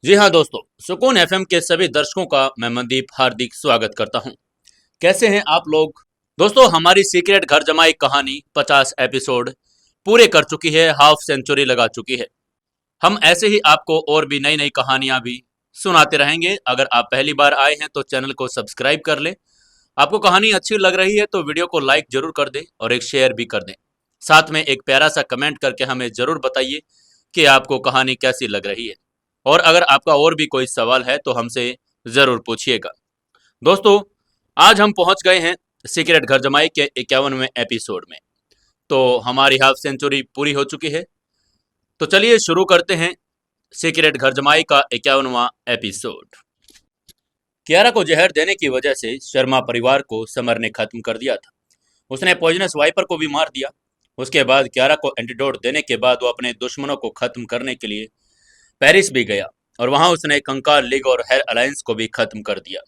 जी हाँ दोस्तों, सुकून एफएम के सभी दर्शकों का मैं मनदीप हार्दिक स्वागत करता हूँ। कैसे हैं आप लोग? दोस्तों, हमारी सीक्रेट घर जमाई कहानी 50 एपिसोड पूरे कर चुकी है, हाफ सेंचुरी लगा चुकी है। हम ऐसे ही आपको और भी नई नई कहानियां भी सुनाते रहेंगे। अगर आप पहली बार आए हैं तो चैनल को सब्सक्राइब कर लें। आपको कहानी अच्छी लग रही है तो वीडियो को लाइक जरूर कर दें और एक शेयर भी कर दें। साथ में एक प्यारा सा कमेंट करके हमें जरूर बताइए कि आपको कहानी कैसी लग रही है। और अगर आपका और भी कोई सवाल है तो हमसे जरूर पूछिएगा। दोस्तों, आज हम पहुंच गए हैं सीक्रेट घर जमाई के 51वें एपिसोड में। तो हमारी हाफ सेंचुरी पूरी हो चुकी है। तो चलिए शुरू करते हैं सीक्रेट घर जमाई का 51वां एपिसोड। कियारा को जहर देने की वजह से शर्मा परिवार को समर ने खत्म कर दिया था। उसने पॉइजनस वाइपर को भी मार दिया। उसके बाद कियारा को एंटीडोट देने के बाद वो अपने दुश्मनों को खत्म करने के लिए पेरिस भी गया और वहां उसने कंकाल लीग और हेयर अलायंस को भी खत्म कर दिया।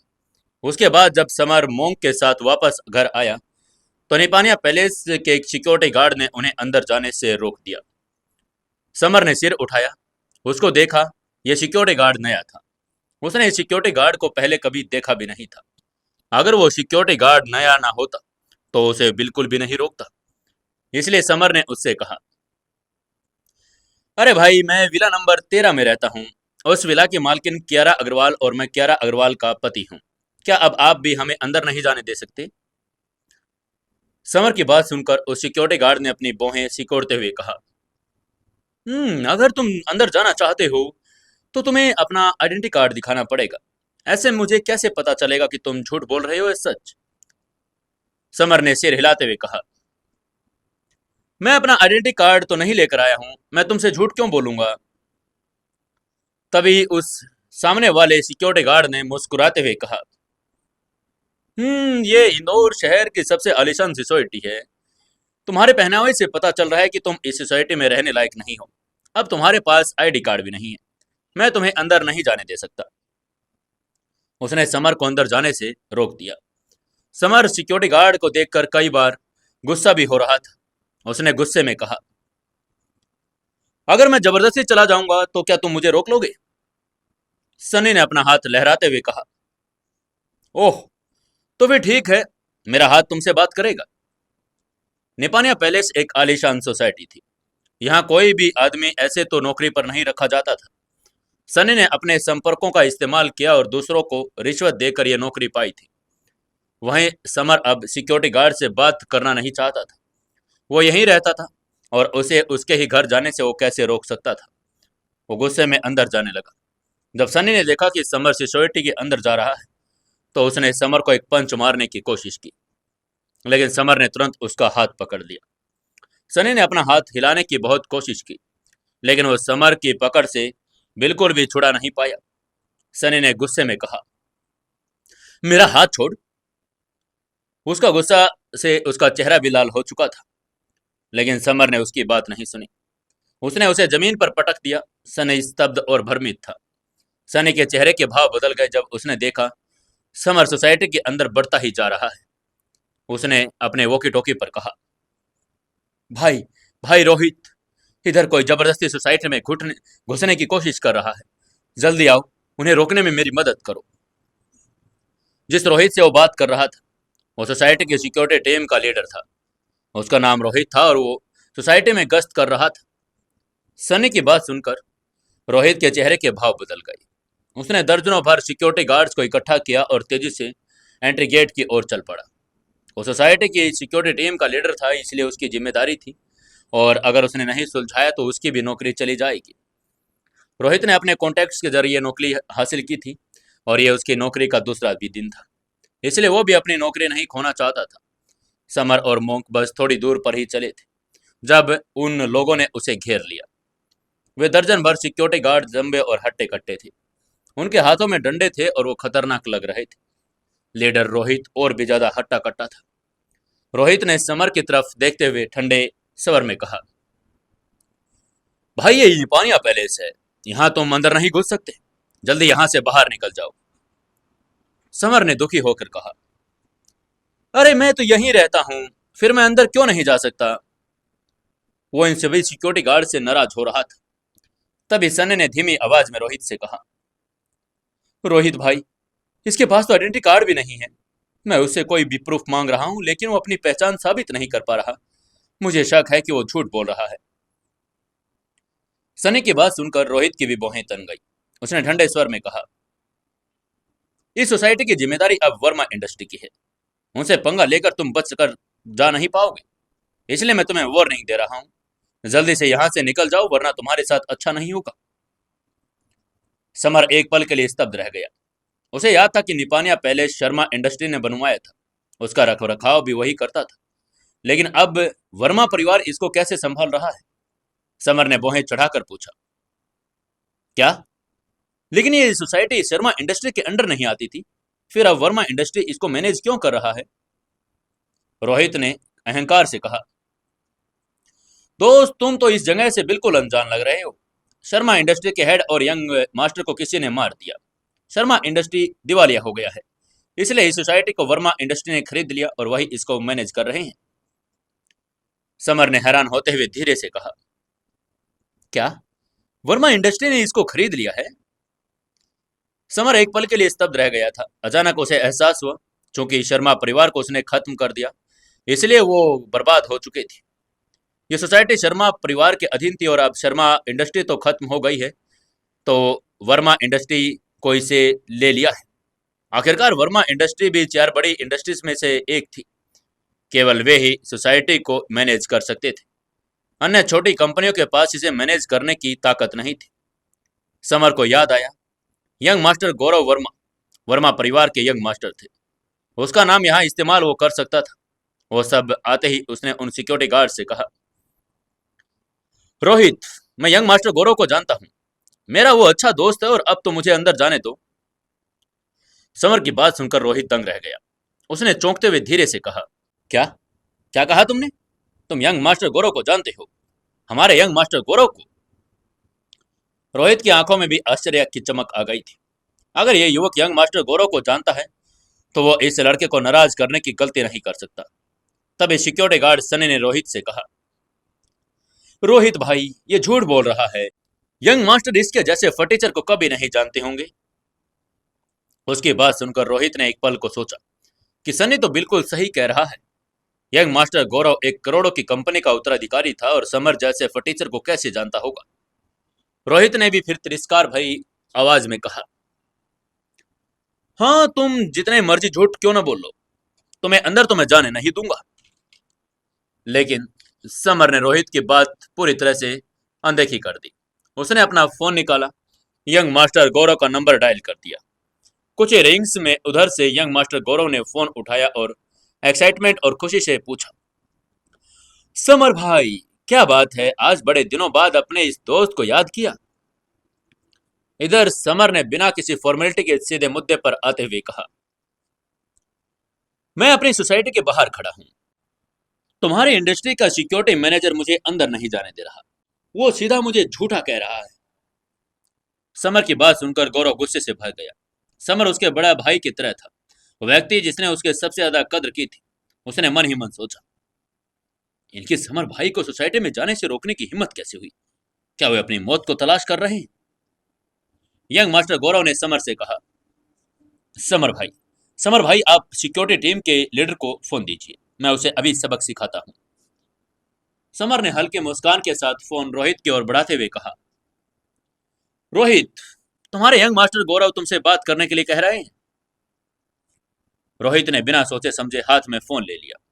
उसके बाद जब समर मोंक के साथ वापस घर आया तो निपानिया पैलेस के एक सिक्योरिटी गार्ड ने उन्हें अंदर जाने से रोक दिया। समर ने सिर उठाया, उसको देखा। यह सिक्योरिटी गार्ड नया था। उसने सिक्योरिटी गार्ड को पहले कभी देखा भी नहीं था। अगर वो सिक्योरिटी गार्ड नया ना होता तो उसे बिल्कुल भी नहीं रोकता। इसलिए समर ने उससे कहा, अरे भाई, मैं विला नंबर 13 में रहता हूँ। उस विला की मालकिन कियारा अग्रवाल और मैं कियारा अग्रवाल का पति हूँ। क्या अब आप भी हमें अंदर नहीं जाने दे सकते? समर की बात सुनकर उस सिक्योरिटी गार्ड ने अपनी भौहें सिकोड़ते हुए कहा, अगर तुम अंदर जाना चाहते हो तो तुम्हें अपना आइडेंटिटी कार्ड दिखाना पड़ेगा। ऐसे मुझे कैसे पता चलेगा कि तुम झूठ बोल रहे हो या सच? समर ने सिर हिलाते हुए कहा, मैं अपना आइडेंटिटी कार्ड तो नहीं लेकर आया हूं, मैं तुमसे झूठ क्यों बोलूंगा? तभी उस सामने वाले सिक्योरिटी गार्ड ने मुस्कुराते हुए कहा, ये इंदौर शहर की सबसे आलीशान सोसाइटी है। तुम्हारे पहनावे से पता चल रहा है कि तुम इस सोसाइटी में रहने लायक नहीं हो। अब तुम्हारे पास आईडी कार्ड भी नहीं है। मैं तुम्हें अंदर नहीं जाने दे सकता। उसने समर को अंदर जाने से रोक दिया। समर सिक्योरिटी गार्ड को देखकर कई बार गुस्सा भी हो रहा था। उसने गुस्से में कहा, अगर मैं जबरदस्ती चला जाऊंगा तो क्या तुम मुझे रोक लोगे? सनी ने अपना हाथ लहराते हुए कहा, ओह, तो फिर ठीक है, मेरा हाथ तुमसे बात करेगा। निपानिया पैलेस एक आलीशान सोसाइटी थी। यहाँ कोई भी आदमी ऐसे तो नौकरी पर नहीं रखा जाता था। सनी ने अपने संपर्कों का इस्तेमाल किया और दूसरों को रिश्वत देकर यह नौकरी पाई थी। वहीं समर अब सिक्योरिटी गार्ड से बात करना नहीं चाहता था। वो यहीं रहता था और उसे उसके ही घर जाने से वो कैसे रोक सकता था। वो गुस्से में अंदर जाने लगा। जब सनी ने देखा कि समर सिक्योरिटी के अंदर जा रहा है तो उसने समर को एक पंच मारने की कोशिश की, लेकिन समर ने तुरंत उसका हाथ पकड़ लिया। सनी ने अपना हाथ हिलाने की बहुत कोशिश की, लेकिन वो समर की पकड़ से बिल्कुल भी छुड़ा नहीं पाया। सनी ने गुस्से में कहा, मेरा हाथ छोड़। उसका गुस्सा से उसका चेहरा भी लाल हो चुका था, लेकिन समर ने उसकी बात नहीं सुनी। उसने उसे जमीन पर पटक दिया। सनी स्तब्ध और भ्रमित था। सनी के चेहरे के भाव बदल गए जब उसने देखा समर सोसाइटी के अंदर बढ़ता ही जा रहा है। उसने अपने वॉकी टॉकी पर कहा, भाई, भाई रोहित, इधर कोई जबरदस्ती सोसाइटी में घुसने की कोशिश कर रहा है। जल्दी आओ, उन्हें रोकने में मेरी मदद करो। जिस रोहित से वो बात कर रहा था वो सोसाइटी की सिक्योरिटी टीम का लीडर था। उसका नाम रोहित था और वो सोसाइटी में गश्त कर रहा था। सनी की बात सुनकर रोहित के चेहरे के भाव बदल गए। उसने दर्जनों भर सिक्योरिटी गार्ड्स को इकट्ठा किया और तेजी से एंट्री गेट की ओर चल पड़ा। वो सोसाइटी की सिक्योरिटी टीम का लीडर था, इसलिए उसकी जिम्मेदारी थी और अगर उसने नहीं सुलझाया तो उसकी भी नौकरी चली जाएगी। रोहित ने अपने कॉन्टैक्ट्स के जरिए नौकरी हासिल की थी और यह उसकी नौकरी का दूसरा भी दिन था, इसलिए वो भी अपनी नौकरी नहीं खोना चाहता था। समर और मोंक बस थोड़ी दूर पर ही चले थे जब उन लोगों ने उसे घेर लिया। वे दर्जन भर सिक्योरिटी गार्ड लंबे और हट्टे कट्टे थे। उनके हाथों में डंडे थे और वो खतरनाक लग रहे थे। लीडर रोहित और भी ज्यादा हट्टा कट्टा था। रोहित ने समर की तरफ देखते हुए ठंडे स्वर में कहा, भाई, ये निपानिया पैलेस है, यहाँ तुम अंदर नहीं घुस सकते। जल्दी यहाँ से बाहर निकल जाओ। समर ने दुखी होकर कहा, अरे मैं तो यहीं रहता हूँ, फिर मैं अंदर क्यों नहीं जा सकता? वो इन सभी सिक्योरिटी गार्ड से नाराज हो रहा था। तभी सनी ने धीमी आवाज में रोहित से कहा, रोहित भाई, इसके पास तो आइडेंटिटी कार्ड भी नहीं है। मैं उससे कोई भी प्रूफ मांग रहा हूं, लेकिन वो अपनी पहचान साबित नहीं कर पा रहा। मुझे शक है कि वो झूठ बोल रहा है। सनी की बात सुनकर रोहित की भी भौहें तन गई। उसने ठंडे स्वर में कहा, इस सोसाइटी की जिम्मेदारी अब वर्मा इंडस्ट्री की है। उनसे पंगा लेकर तुम बच कर जा नहीं पाओगे, इसलिए मैं तुम्हें वार्निंग दे रहा हूं। जल्दी से यहां से निकल जाओ, वरना तुम्हारे साथ अच्छा नहीं होगा। समर एक पल के लिए स्तब्ध रह गया। उसे याद था कि निपानिया पहले शर्मा इंडस्ट्री ने बनवाया था, उसका रखरखाव भी वही करता था, लेकिन अब वर्मा परिवार इसको कैसे संभाल रहा है? समर ने भौहें चढ़ाकर पूछा, क्या? लेकिन ये सोसाइटी शर्मा इंडस्ट्री के अंडर नहीं आती थी, फिर अब वर्मा इंडस्ट्री इसको मैनेज क्यों कर रहा है? रोहित ने अहंकार से कहा, दोस्त, तुम तो इस जगह से बिल्कुल अनजान लग रहे हो। शर्मा इंडस्ट्री के हेड और यंग मास्टर को किसी ने मार दिया। शर्मा इंडस्ट्री दिवालिया हो गया है, इसलिए इस सोसाइटी को वर्मा इंडस्ट्री ने खरीद लिया और वही इसको मैनेज कर रहे हैं। समर ने हैरान होते हुए धीरे से कहा, क्या वर्मा इंडस्ट्री ने इसको खरीद लिया है? समर एक पल के लिए स्तब्ध रह गया था। अचानक उसे एहसास हुआ, क्योंकि शर्मा परिवार को उसने खत्म कर दिया, इसलिए वो बर्बाद हो चुकी थी। ये सोसाइटी शर्मा परिवार के अधीन थी और अब शर्मा इंडस्ट्री तो खत्म हो गई है, तो वर्मा इंडस्ट्री को इसे ले लिया है। आखिरकार वर्मा इंडस्ट्री भी चार बड़ी इंडस्ट्रीज में से एक थी। केवल वे ही सोसाइटी को मैनेज कर सकते थे। अन्य छोटी कंपनियों के पास इसे मैनेज करने की ताकत नहीं थी। समर को याद आया, यंग मास्टर गौरव वर्मा वर्मा परिवार के यंग मास्टर थे। उसका नाम यहाँ इस्तेमाल वो कर सकता था। वो सब आते ही उसने उन सिक्योरिटी गार्ड से कहा, रोहित, मैं यंग मास्टर गौरव को जानता हूँ। मेरा वो अच्छा दोस्त है और अब तो मुझे अंदर जाने दो। समर की बात सुनकर रोहित दंग रह गया। उसने चौंकते हुए धीरे से कहा, क्या? क्या कहा तुमने? तुम यंग मास्टर गौरव को जानते हो? हमारे यंग मास्टर गौरव को? रोहित की आंखों में भी आश्चर्य की चमक आ गई थी। अगर ये युवक यंग मास्टर गौरव को जानता है, तो वो इस लड़के को नाराज करने की गलती नहीं कर सकता। तभी सिक्योरिटी गार्ड सनी ने रोहित से कहा, रोहित भाई, ये झूठ बोल रहा है। यंग मास्टर इसके जैसे फटीचर को कभी नहीं जानते होंगे। उसकी बात सुनकर रोहित ने एक पल को सोचा कि सनी तो बिल्कुल सही कह रहा है। यंग मास्टर गौरव एक करोड़ों की कंपनी का उत्तराधिकारी था और समर जैसे फटीचर को कैसे जानता होगा? रोहित ने भी फिर तिरस्कार भरी आवाज में कहा, हाँ, तुम जितने मर्जी झूठ क्यों ना बोल लो, तुम्हें अंदर तो मैं जाने नहीं दूंगा। लेकिन समर ने रोहित की बात पूरी तरह से अनदेखी कर दी। उसने अपना फोन निकाला, यंग मास्टर गौरव का नंबर डायल कर दिया। कुछ ही रिंग्स में उधर से यंग मास्टर गौरव ने फोन उठाया और एक्साइटमेंट और खुशी से पूछा, समर भाई, क्या बात है, आज बड़े दिनों बाद अपने इस दोस्त को याद किया? इधर समर ने बिना किसी फॉर्मेलिटी के सीधे मुद्दे पर आते हुए कहा, मैं अपनी सोसाइटी के बाहर खड़ा हूं। तुम्हारी इंडस्ट्री का सिक्योरिटी मैनेजर मुझे अंदर नहीं जाने दे रहा। वो सीधा मुझे झूठा कह रहा है। समर की बात सुनकर गौरव गुस्से से भर गया। समर उसके बड़ा भाई की तरह था, वो व्यक्ति जिसने उसके सबसे ज्यादा कद्र की थी। उसने मन ही मन सोचा, इनकी समर भाई को सोसाइटी में जाने से रोकने की हिम्मत कैसे हुई? क्या वे अपनी मौत को तलाश कर रहे हैं? यंग मास्टर गौरव ने समर से कहा, समर भाई, समर भाई, आप सिक्योरिटी टीम के लीडर को फोन दीजिए, मैं उसे अभी सबक सिखाता हूं। समर ने हल्के मुस्कान के साथ फोन रोहित की ओर बढ़ाते हुए कहा, रोहित, तुम्हारे यंग मास्टर गौरव तुमसे बात करने के लिए कह रहे हैं। रोहित ने बिना सोचे समझे हाथ में फोन ले लिया।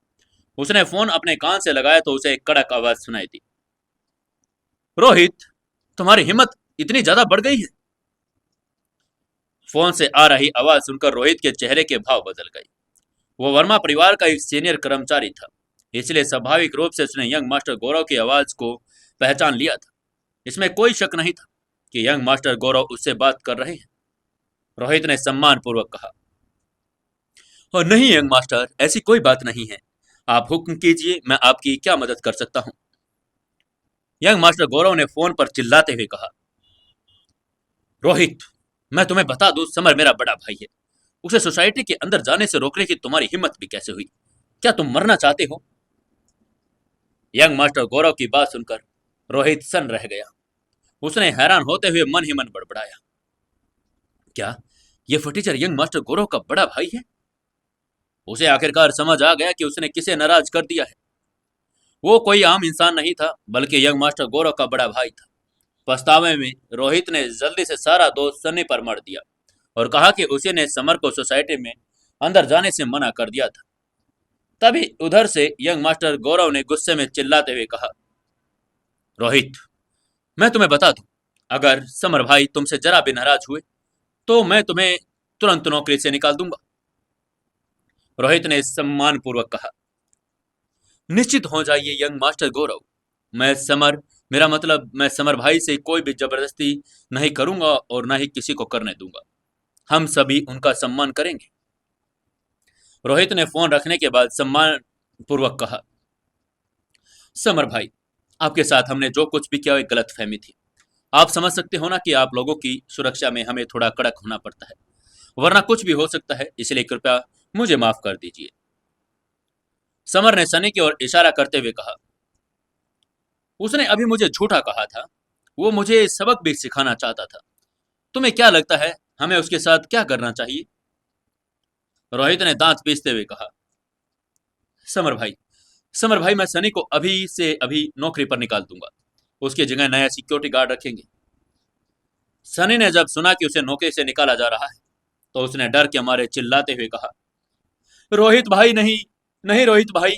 उसने फोन अपने कान से लगाया तो उसे एक कड़क आवाज सुनाई दी, रोहित, तुम्हारी हिम्मत इतनी ज्यादा बढ़ गई है? फोन से आ रही आवाज सुनकर रोहित के चेहरे के भाव बदल गए। वो वर्मा परिवार का एक सीनियर कर्मचारी था, इसलिए स्वाभाविक रूप से उसने यंग मास्टर गौरव की आवाज को पहचान लिया था। इसमें कोई शक नहीं था कि यंग मास्टर गौरव उससे बात कर रहे हैं। रोहित ने सम्मान पूर्वक कहा, और नहीं यंग मास्टर, ऐसी कोई बात नहीं है। आप हुक्म कीजिए, मैं आपकी क्या मदद कर सकता हूं? यंग मास्टर गौरव ने फोन पर चिल्लाते हुए कहा, रोहित, मैं तुम्हें बता दूं, समर मेरा बड़ा भाई है। उसे सोसाइटी के अंदर जाने से रोकने की तुम्हारी हिम्मत भी कैसे हुई? क्या तुम मरना चाहते हो? यंग मास्टर गौरव की बात सुनकर रोहित सन्न रह गया। उसने हैरान होते हुए मन ही मन बड़बड़ाया, क्या ये फटीचर यंग मास्टर गौरव का बड़ा भाई है। उसे आखिरकार समझ आ गया कि उसने किसे नाराज कर दिया है। वो कोई आम इंसान नहीं था, बल्कि यंग मास्टर गौरव का बड़ा भाई था। पछतावे में रोहित ने जल्दी से सारा दोष सन्नी पर मर दिया और कहा कि उसी ने समर को सोसाइटी में अंदर जाने से मना कर दिया था। तभी उधर से यंग मास्टर गौरव ने गुस्से में चिल्लाते हुए कहा, रोहित, मैं तुम्हें बता दूं, अगर समर भाई तुमसे जरा भी नाराज हुए तो मैं तुम्हें तुरंत नौकरी से निकाल दूंगा। रोहित ने सम्मानपूर्वक कहा, निश्चित हो जाइए यंग मास्टर गौरव। मैं समर मेरा मतलब मैं समर भाई से कोई भी जबरदस्ती नहीं करूंगा और ना ही किसी को करने दूंगा। हम सभी उनका सम्मान करेंगे। रोहित ने फोन रखने के बाद सम्मान पूर्वक कहा, समर भाई, आपके साथ हमने जो कुछ भी किया एक गलत फहमी थी। आप समझ सकते हो ना कि आप लोगों की सुरक्षा में हमें थोड़ा कड़क होना पड़ता है, वरना कुछ भी हो सकता है, इसलिए कृपया मुझे माफ कर दीजिए। समर ने सनी की ओर इशारा करते हुए कहा, उसने अभी मुझे झूठा कहा था। वो मुझे सबक भी सिखाना चाहता था। तुम्हें क्या लगता है हमें उसके साथ क्या करना चाहिए? रोहित ने दांत पीसते हुए कहा, समर भाई, समर भाई, मैं सनी को अभी से अभी नौकरी पर निकाल दूंगा। उसकी जगह नया सिक्योरिटी गार्ड रखेंगे। सनी ने जब सुना कि उसे नौकरी से निकाला जा रहा है तो उसने डर के मारे चिल्लाते हुए कहा, रोहित भाई नहीं, नहीं रोहित भाई।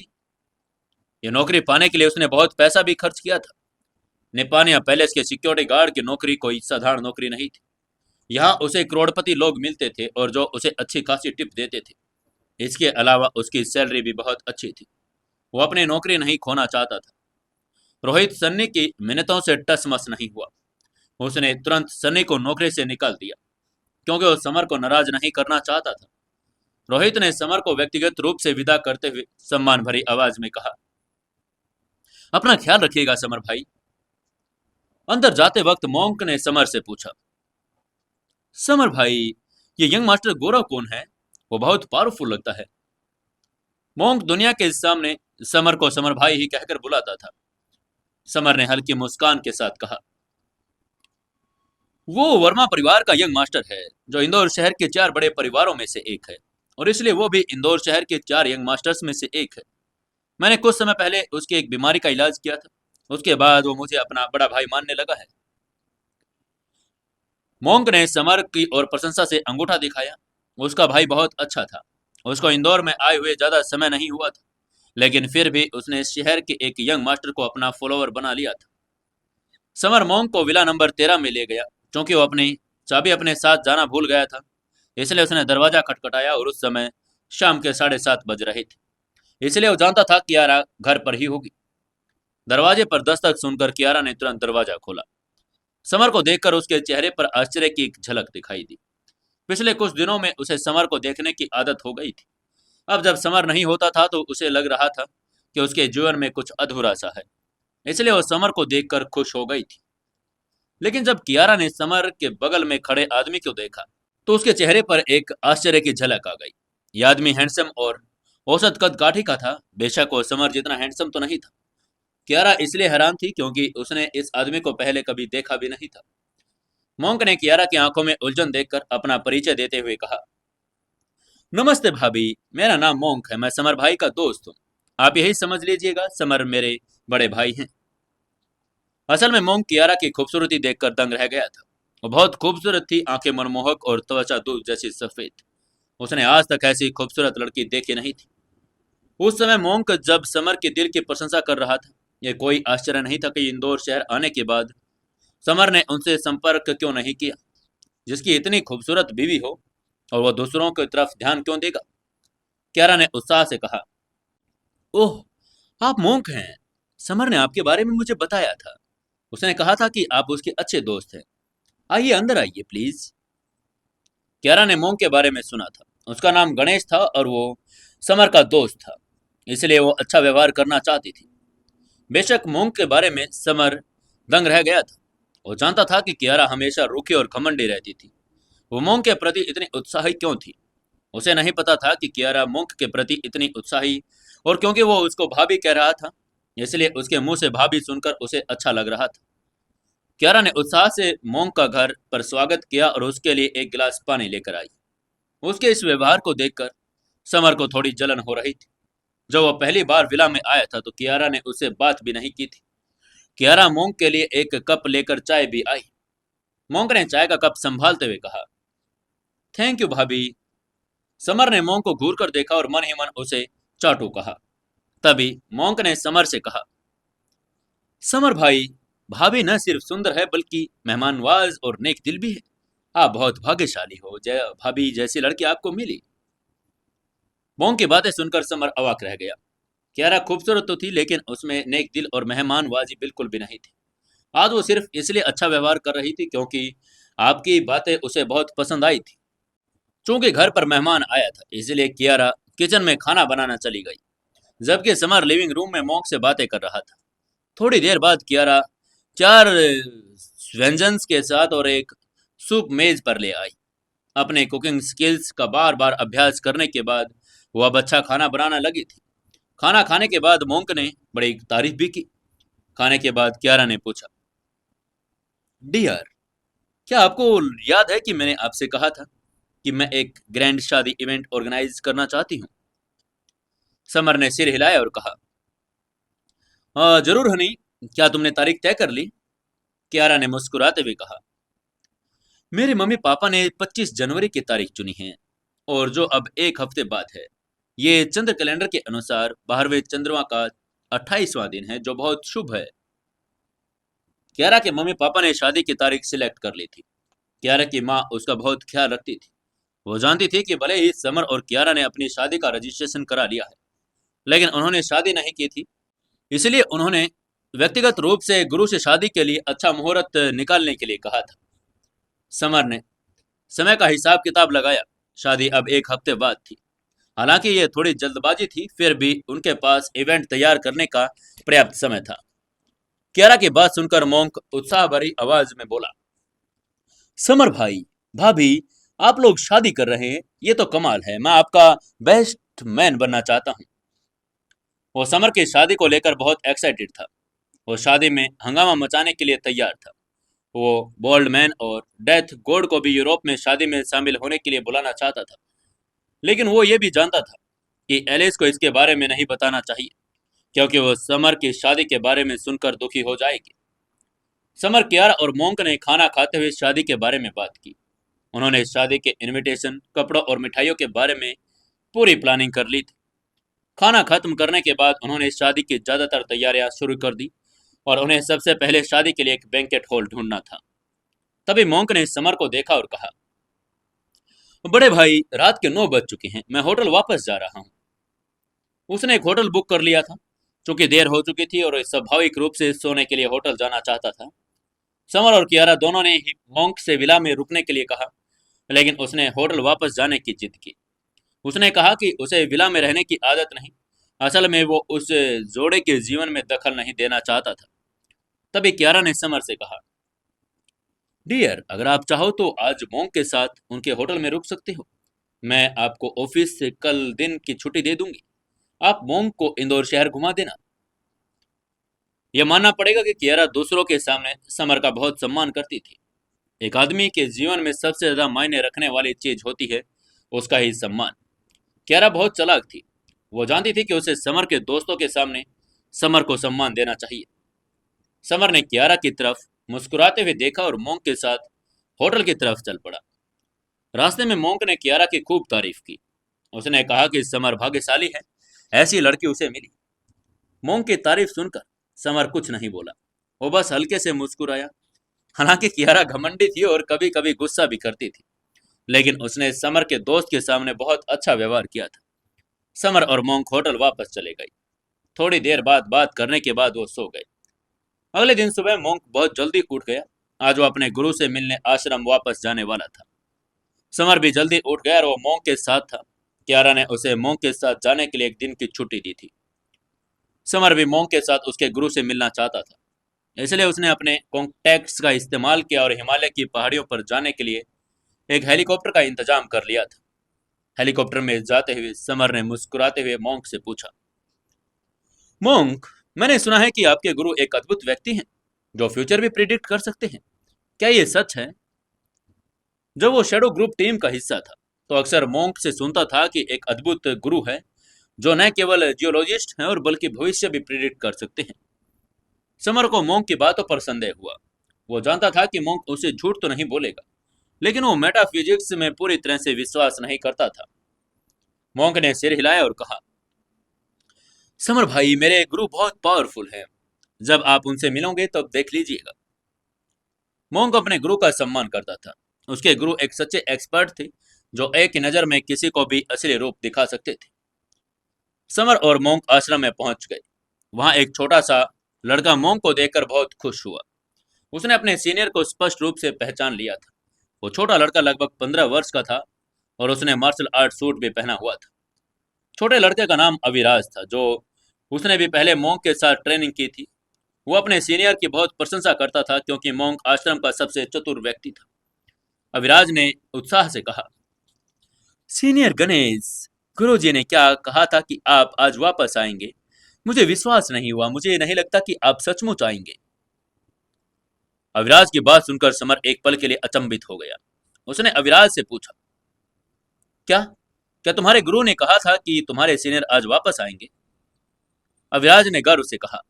ये नौकरी पाने के लिए उसने बहुत पैसा भी खर्च किया था। निपानिया पैलेस के सिक्योरिटी गार्ड की नौकरी कोई साधारण नौकरी नहीं थी। यहाँ उसे करोड़पति लोग मिलते थे और जो उसे अच्छी खासी टिप देते थे। इसके अलावा उसकी सैलरी भी बहुत अच्छी थी। वो अपनी नौकरी नहीं खोना चाहता था। रोहित सन्नी की मिन्नतों से टस मस नहीं हुआ। उसने तुरंत सन्नी को नौकरी से निकाल दिया, क्योंकि वो समर को नाराज नहीं करना चाहता था। रोहित ने समर को व्यक्तिगत रूप से विदा करते हुए सम्मान भरी आवाज में कहा, अपना ख्याल रखिएगा समर भाई। अंदर जाते वक्त मोंक ने समर से पूछा, समर भाई, ये यंग मास्टर गौरव कौन है? वो बहुत पावरफुल लगता है। मोंक दुनिया के सामने समर को समर भाई ही कहकर बुलाता था। समर ने हल्की मुस्कान के साथ कहा, वो वर्मा परिवार का यंग मास्टर है, जो इंदौर शहर के 4 बड़े परिवारों में से एक है, और इसलिए वो भी इंदौर शहर के 4 यंग मास्टर्स में से एक है। मैंने कुछ समय पहले उसकी एक बीमारी का इलाज किया था। उसके बाद वो मुझे अपना बड़ा भाई मानने लगा है। मोंक ने समर की ओर प्रशंसा से अंगूठा दिखाया। उसका भाई बहुत अच्छा था। उसको इंदौर में आए हुए ज्यादा समय नहीं हुआ था, लेकिन फिर भी उसने शहर के एक यंग मास्टर को अपना फॉलोअर बना लिया था। समर मोंक को विला नंबर 13 में ले गया। क्योंकि वो अपनी चाबी अपने साथ जाना भूल गया था, इसलिए उसने दरवाजा खटखटाया और उस समय शाम के 7:30 बज रहे थे। इसलिए वो जानता था कियारा घर पर ही होगी। दरवाजे पर दस्तक सुनकर कियारा ने तुरंत दरवाजा खोला। समर को देखकर उसके चेहरे पर आश्चर्य की एक झलक दिखाई दी। पिछले कुछ दिनों में उसे समर को देखने की आदत हो गई थी। अब जब समर नहीं होता था तो उसे लग रहा था कि उसके जीवन में कुछ अधूरा सा है, इसलिए वो समर को देखकर खुश हो गई थी। लेकिन जब कियारा ने समर के बगल में खड़े आदमी को देखा तो उसके चेहरे पर एक आश्चर्य की झलक आ गई। यह आदमी हैंडसम और औसत कद काठी का था। बेशक वो समर जितना हैंडसम तो नहीं था। कियारा इसलिए हैरान थी क्योंकि उसने इस आदमी को पहले कभी देखा भी नहीं था। मोंक ने कियारा की आंखों में उलझन देखकर अपना परिचय देते हुए कहा, नमस्ते भाभी, मेरा नाम मोंक है। मैं समर भाई का दोस्त हूँ। आप यही समझ लीजिएगा, समर मेरे बड़े भाई हैं। असल में मोंक कियारा की खूबसूरती देखकर दंग रह गया था। वो बहुत खूबसूरत थी, आंखें मनमोहक और त्वचा दूध जैसी सफेद। उसने आज तक ऐसी खूबसूरत लड़की देखी नहीं थी। उस समय मोंक जब समर के दिल की प्रशंसा कर रहा था, यह कोई आश्चर्य नहीं था कि इंदौर शहर आने के बाद समर ने उनसे संपर्क क्यों नहीं किया। जिसकी इतनी खूबसूरत बीवी हो और वह दूसरों की तरफ ध्यान क्यों देगा? कियारा ने उत्साह से कहा, ओह, आप मोंक हैं। समर ने आपके बारे में मुझे बताया था। उसने कहा था कि आप उसके अच्छे दोस्त हैं। आइए अंदर आइए प्लीज। कियारा ने मोंक के बारे में सुना था। उसका नाम गणेश था और वो समर का दोस्त था, इसलिए वो अच्छा व्यवहार करना चाहती थी। बेशक मोंक के बारे में समर दंग रह गया था। वो जानता था कि कियारा हमेशा रूखी और घमंडी रहती थी। वो मोंक के प्रति इतनी उत्साही क्यों थी? उसे नहीं पता था कि कियारा मोंक के प्रति इतनी उत्साही, और क्योंकि वो उसको भाभी कह रहा था, इसलिए उसके मुंह से भाभी सुनकर उसे अच्छा लग रहा था। कियारा ने उत्साह से मोंक का घर पर स्वागत किया और उसके लिए एक गिलास पानी लेकर आई। उसके इस व्यवहार को देखकर समर को थोड़ी जलन हो रही थी। जब वह पहली बार विला में आया था तो कियारा ने उससे बात भी नहीं की थी। कियारा मोंक के लिए एक कप लेकर चाय भी आई। मोंक ने चाय का कप संभालते हुए कहा, थैंक यू भाभी। समर ने मोंक को घूर कर देखा और मन ही मन उसे चाटू कहा। तभी मोंक ने समर से कहा, समर भाई, भाभी न सिर्फ सुंदर है बल्कि मेहमानवाज और नेक दिल भी है। आप बहुत भाग्यशाली हो, जय भाभी जैसी लड़की आपको मिली। मोंक की बातें सुनकर समर अवाक रह गया। कियारा खूबसूरत तो थी लेकिन उसमें नेक दिल और मेहमानवाजी बिल्कुल भी नहीं थी। आज वो सिर्फ इसलिए अच्छा व्यवहार कर रही थी क्योंकि आपकी बातें उसे बहुत पसंद आई थी। चूंकि घर पर मेहमान आया था इसलिए कियारा किचन में खाना बनाना चली गई, जबकि समर लिविंग रूम में मोंक से बातें कर रहा था। थोड़ी देर बाद कियारा 4 व्यंजन के साथ और एक सूप मेज पर ले आई। अपने कुकिंग स्किल्स का बार बार अभ्यास करने के बाद वो अब अच्छा खाना बनाना लगी थी। खाना खाने के बाद मोंक ने बड़ी तारीफ भी की। खाने के बाद कियारा ने पूछा, डियर, क्या आपको याद है कि मैंने आपसे कहा था कि मैं एक ग्रैंड शादी इवेंट ऑर्गेनाइज करना चाहती हूँ? समर ने सिर हिलाया और कहा, हाँ जरूर हनी, क्या तुमने तारीख तय कर ली? कियारा ने मुस्कुराते हुए कहा, मेरे मम्मी पापा ने 25 जनवरी की तारीख चुनी है और जो अब एक हफ्ते बाद है। ये चंद्र कैलेंडर के अनुसार 12वें चंद्रमा का 28वां दिन है जो बहुत शुभ है। कियारा के मम्मी पापा ने शादी की तारीख सिलेक्ट कर ली थी। कियारा की माँ उसका बहुत ख्याल रखती थी। वो जानती थी कि भले ही समर और कियारा ने अपनी शादी का रजिस्ट्रेशन करा लिया है लेकिन उन्होंने शादी नहीं की थी। इसलिए उन्होंने व्यक्तिगत रूप से गुरु से शादी के लिए अच्छा मुहूर्त निकालने के लिए कहा था। समर ने समय का हिसाब किताब लगाया। शादी अब एक हफ्ते बाद थी। हालांकि ये थोड़ी जल्दबाजी थी, फिर भी उनके पास इवेंट तैयार करने का पर्याप्त समय था। कियारा की बात सुनकर मोंक उत्साह भरी आवाज में बोला, समर भाई, भाभी, आप लोग शादी कर रहे हैं, ये तो कमाल है। मैं आपका बेस्ट मैन बनना चाहता हूँ। वो समर की शादी को लेकर बहुत एक्साइटेड था। वो शादी में हंगामा मचाने के लिए तैयार था। वो बोल्ड मैन और डेथ गॉड को भी यूरोप में शादी में शामिल होने के लिए बुलाना चाहता था, लेकिन वो ये भी जानता था कि एलिस को इसके बारे में नहीं बताना चाहिए क्योंकि वो समर की शादी के बारे में सुनकर दुखी हो जाएगी। समर, कियारा और मोंक ने खाना खाते हुए शादी के बारे में बात की। उन्होंने शादी के इनविटेशन, कपड़ों और मिठाइयों के बारे में पूरी प्लानिंग कर ली थी। खाना खत्म करने के बाद उन्होंने शादी की ज्यादातर तैयारियां शुरू कर दी और उन्हें सबसे पहले शादी के लिए एक बैंकेट हॉल ढूंढना था। तभी मोंक ने समर को देखा और कहा, बड़े भाई, रात के 9 बज चुके हैं, मैं होटल वापस जा रहा हूँ। उसने एक होटल बुक कर लिया था क्योंकि देर हो चुकी थी और स्वाभाविक रूप से सोने के लिए होटल जाना चाहता था। समर और कियारा दोनों ने ही मोंक से विला में रुकने के लिए कहा, लेकिन उसने होटल वापस जाने की जिद की। उसने कहा कि उसे विला में रहने की आदत नहीं, असल में वो उस जोड़े के जीवन में दखल नहीं देना चाहता था। तभी कियारा ने समर से कहा, डियर, अगर आप चाहो तो आज मोंक के साथ उनके होटल में रुक सकते हो। मैं आपको ऑफिस से कल दिन की छुट्टी दे दूंगी। आप मोंक को इंदौर शहर घुमा देना। यह मानना पड़ेगा कि कियारा दूसरों के सामने समर का बहुत सम्मान करती थी। एक आदमी के जीवन में सबसे ज्यादा मायने रखने वाली चीज होती है उसका ही सम्मान। कियारा बहुत चालाक थी। वो जानती थी कि उसे समर के दोस्तों के सामने समर को सम्मान देना चाहिए। समर ने कियारा की तरफ मुस्कुराते हुए देखा और मोंक के साथ होटल की तरफ चल पड़ा। रास्ते में मोंक ने कियारा की खूब तारीफ की। उसने कहा कि समर भाग्यशाली है, ऐसी लड़की उसे मिली। मोंक की तारीफ सुनकर समर कुछ नहीं बोला, वो बस हल्के से मुस्कुराया। हालांकि कियारा घमंडी थी और कभी कभी गुस्सा भी करती थी, लेकिन उसने समर के दोस्त के सामने बहुत अच्छा व्यवहार किया था। समर और मोंक होटल वापस चले गए। थोड़ी देर बाद बात करने के बाद वो सो गए। अगले दिन सुबह मोंक बहुत जल्दी उठ गया। आज वो अपने गुरु से मिलने आश्रम वापस जाने वाला था। समर भी जल्दी उठ गया और वो मोंक के साथ था। कियारा ने उसे मोंक के साथ जाने के लिए एक दिन की छुट्टी दी थी। समर भी मोंक के साथ उसके गुरु से मिलना चाहता था, इसलिए उसने अपने कॉन्टैक्ट्स का इस्तेमाल किया और हिमालय की पहाड़ियों पर जाने के लिए एक हेलीकॉप्टर का इंतजाम कर लिया था। हेलीकॉप्टर में जाते हुए समर ने मुस्कुराते हुए मोंक से पूछा, मोंक, मैंने सुना है कि आपके गुरु एक अद्भुत व्यक्ति हैं जो फ्यूचर भी प्रिडिक्ट कर सकते हैं। क्या ये सच है? जब वो शेडो ग्रुप टीम का हिस्सा था तो अक्सर मोंक से सुनता था कि एक अद्भुत गुरु है जो न केवल जियोलॉजिस्ट हैं और बल्कि भविष्य भी प्रिडिक्ट कर सकते हैं। समर को मोंक की बातों पर संदेह हुआ। वो जानता था कि मोंक उसे झूठ तो नहीं बोलेगा, लेकिन वो मेटाफिजिक्स में पूरी तरह से विश्वास नहीं करता था। मोंक ने सिर हिलाया और कहा, समर भाई, मेरे गुरु बहुत पावरफुल हैं। जब आप उनसे मिलोगे तब देख लीजिएगा। मोंक अपने गुरु का सम्मान करता था। उसके गुरु एक सच्चे एक्सपर्ट थे जो एक ही नजर में किसी को भी असली रूप दिखा सकते थे। समर और मोंक आश्रम में पहुंच गए। वहां एक छोटा सा लड़का मोंक को देखकर बहुत खुश हुआ। उसने अपने सीनियर को स्पष्ट रूप से पहचान लिया था। वो छोटा लड़का लगभग 15 वर्ष का था और उसने मार्शल आर्ट सूट भी पहना हुआ था। छोटे लड़के का नाम अविराज था, जो उसने भी पहले मोंक के साथ ट्रेनिंग की थी। वो अपने सीनियर की बहुत प्रशंसा करता था क्योंकि मोंक आश्रम का सबसे चतुर व्यक्ति था। अविराज ने उत्साह से कहा, सीनियर गणेश, गुरुजी ने क्या कहा था कि आप आज वापस आएंगे। मुझे विश्वास नहीं हुआ। मुझे नहीं लगता कि आप सचमुच आएंगे। अविराज की बात सुनकर समर एक पल के लिए अचंभित हो गया। उसने अविराज से पूछा, क्या क्या तुम्हारे गुरु ने कहा था कि तुम्हारे सीनियर आज वापस आएंगे? अविराज ने गर्व से कहा,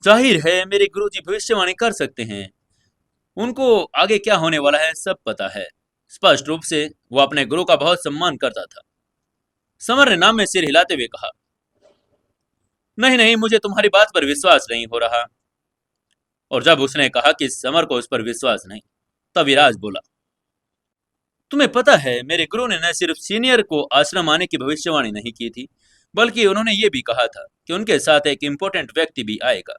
जाहिर है मेरे गुरुजी भविष्यवाणी कर सकते हैं। उनको आगे क्या होने वाला है सब पता है। स्पष्ट रूप से वो अपने गुरु का बहुत सम्मान करता था। समर ने नाम में सिर हिलाते हुए कहा, नहीं नहीं, मुझे तुम्हारी बात पर विश्वास नहीं हो रहा। और जब उसने कहा कि समर को उस पर विश्वास नहीं, तब विराज बोला, तुम्हें पता है मेरे गुरु ने न सिर्फ सीनियर को आश्रम आने की भविष्यवाणी नहीं की थी, बल्कि उन्होंने ये भी कहा था कि उनके साथ एक इम्पोर्टेंट व्यक्ति भी आएगा।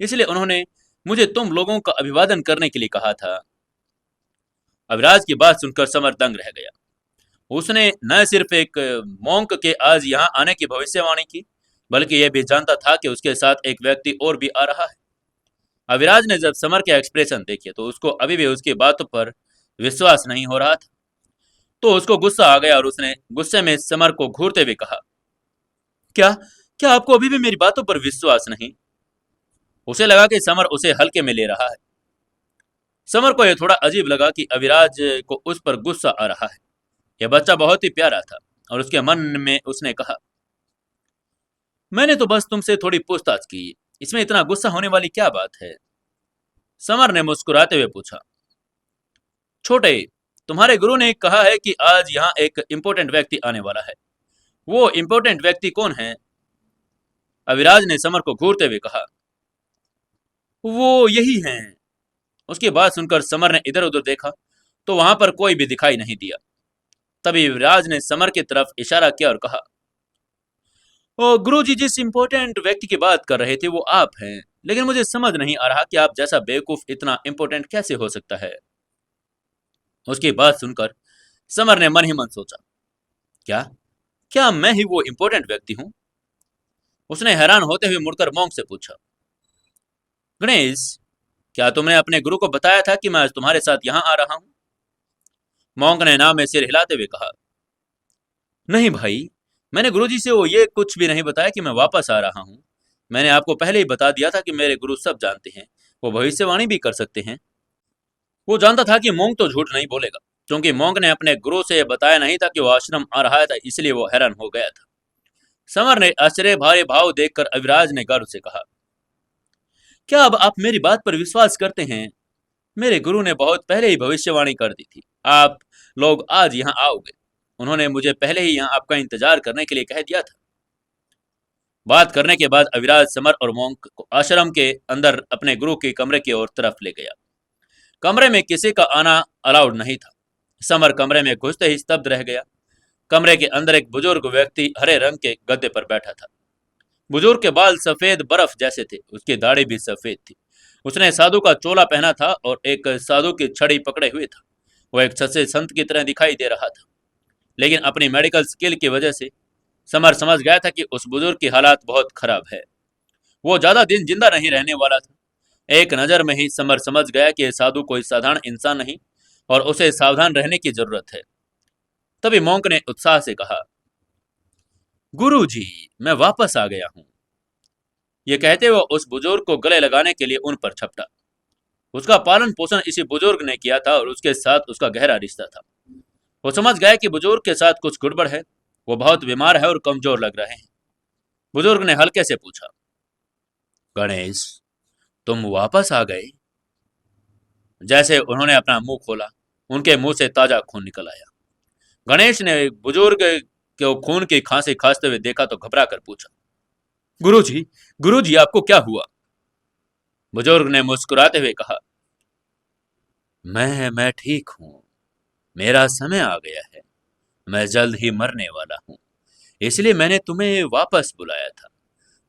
इसलिए उन्होंने मुझे तुम लोगों का अभिवादन करने के लिए कहा था। अविराज की बात सुनकर समर दंग रह गया। उसने न सिर्फ एक मोंक के आज यहाँ आने की भविष्यवाणी की, बल्कि यह भी जानता था कि उसके साथ एक व्यक्ति और भी आ रहा है। अविराज ने जब समर के एक्सप्रेशन देखे तो उसको अभी भी उसकी बातों पर विश्वास नहीं हो रहा था। तो उसको गुस्सा आ गया और उसने गुस्से में समर को घूरते हुए कहा, क्या क्या आपको अभी भी मेरी बातों पर विश्वास नहीं? उसे लगा कि समर उसे हल्के में ले रहा है। समर को यह थोड़ा अजीब लगा कि अविराज को उस पर गुस्सा आ रहा है। यह बच्चा बहुत ही प्यारा था और उसके मन में उसने कहा, मैंने तो बस तुमसे थोड़ी पूछताछ की, इसमें इतना गुस्सा होने वाली क्या बात है? समर ने मुस्कुराते हुए पूछा, छोटे, तुम्हारे गुरु ने कहा है कि आज यहाँ एक इम्पोर्टेंट व्यक्ति आने वाला है। वो इम्पोर्टेंट व्यक्ति कौन है? अविराज ने समर को घूरते हुए कहा, वो यही हैं। उसकी बात सुनकर समर ने इधर उधर देखा तो वहां पर कोई भी दिखाई नहीं दिया। तभी विराज ने समर की तरफ इशारा किया और कहा, ओ गुरुजी, जिस इम्पोर्टेंट व्यक्ति की बात कर रहे थे वो आप हैं, लेकिन मुझे समझ नहीं आ रहा कि आप जैसा बेवकूफ इतना इम्पोर्टेंट कैसे हो सकता है। उसकी बात सुनकर समर ने मन ही मन सोचा, क्या क्या मैं ही वो इम्पोर्टेंट व्यक्ति हूं? उसने हैरान होते हुए मुड़कर मोंक से पूछा, गणेश, क्या तुमने अपने गुरु को बताया था कि मैं आज तुम्हारे साथ यहां आ रहा हूं? मोंक ने नाम में सिर हिलाते हुए कहा, नहीं भाई, मैंने गुरुजी से वो ये कुछ भी नहीं बताया कि मैं वापस आ रहा हूँ। मैंने आपको पहले ही बता दिया था कि मेरे गुरु सब जानते हैं, वो भविष्यवाणी भी कर सकते हैं। वो जानता था कि मोंक तो झूठ नहीं बोलेगा, क्योंकि मोंक ने अपने गुरु से बताया नहीं था कि वो आश्रम आ रहा था, इसलिए वो हैरान हो गया था। समर ने आश्चर्य भरे भाव देखकर अविराज ने गर्व से कहा, क्या अब आप मेरी बात पर विश्वास करते हैं? मेरे गुरु ने बहुत पहले ही भविष्यवाणी कर दी थी, आप लोग आज यहाँ आओगे। उन्होंने मुझे पहले ही यहाँ आपका इंतजार करने के लिए कह दिया था। बात करने के बाद अविराज समर और मोंक को आश्रम के अंदर अपने गुरु के कमरे की ओर तरफ ले गया। कमरे में किसी का आना अलाउड नहीं था। समर कमरे में घुसते ही स्तब्ध रह गया। कमरे के अंदर एक बुजुर्ग व्यक्ति हरे रंग के गद्दे पर बैठा था। बुजुर्ग के बाल सफेद बर्फ जैसे थे, उसकी दाढ़ी भी सफेद थी। उसने साधु का चोला पहना था और एक साधु की छड़ी पकड़े हुए था। वो एक सच्चे संत की तरह दिखाई दे रहा था, लेकिन अपनी मेडिकल स्किल की वजह से समर समझ गया था कि उस बुजुर्ग की हालात बहुत खराब है। वो ज्यादा दिन जिंदा नहीं रहने वाला था। एक नजर में ही समर समझ गया कि यह साधु कोई साधारण इंसान नहीं और उसे सावधान रहने की जरूरत है। तभी मोंक ने उत्साह से कहा, गुरुजी, मैं वापस आ गया हूं। ये कहते हुए उस बुजुर्ग को गले लगाने के लिए उन पर झपटा। उसका पालन पोषण इसी बुजुर्ग ने किया था और उसके साथ उसका गहरा रिश्ता था। वो समझ गया कि बुजुर्ग के साथ कुछ गड़बड़ है। वो बहुत बीमार है और कमजोर लग रहे हैं। बुजुर्ग ने हल्के से पूछा, गणेश, तुम वापस आ गए? जैसे उन्होंने अपना मुंह खोला, उनके मुंह से ताजा खून निकल आया। गणेश ने बुजुर्ग को खून की खांसी खांसते हुए देखा तो घबरा कर पूछा, गुरुजी, गुरुजी, आपको क्या हुआ? बुजुर्ग ने मुस्कुराते हुए कहा, मैं ठीक हूं। मेरा समय आ गया है। मैं जल्द ही मरने वाला हूं। इसलिए मैंने तुम्हें वापस बुलाया था।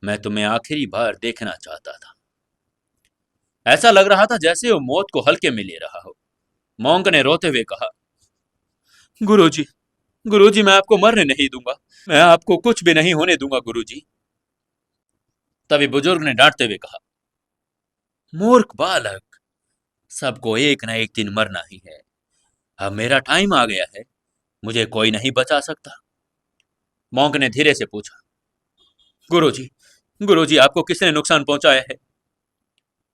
मैं तुम्हें आखिरी बार देखना चाहता था। ऐसा लग रहा था जैसे वो मौत को हल्के में ले रहा हो। मोंक ने रोते हुए कहा, गुरुजी, गुरुजी, मैं आपको मरने नहीं दूंगा। मैं आपको कुछ भी नहीं होने दूंगा गुरुजी। तभी बुजुर्ग ने डांटते हुए कहा, मूर्ख बालक, सबको एक न एक दिन मरना ही है। अब मेरा टाइम आ गया है। मुझे कोई नहीं बचा सकता। मोंक ने धीरे से पूछा, गुरुजी, गुरुजी, आपको किसने नुकसान पहुंचाया है?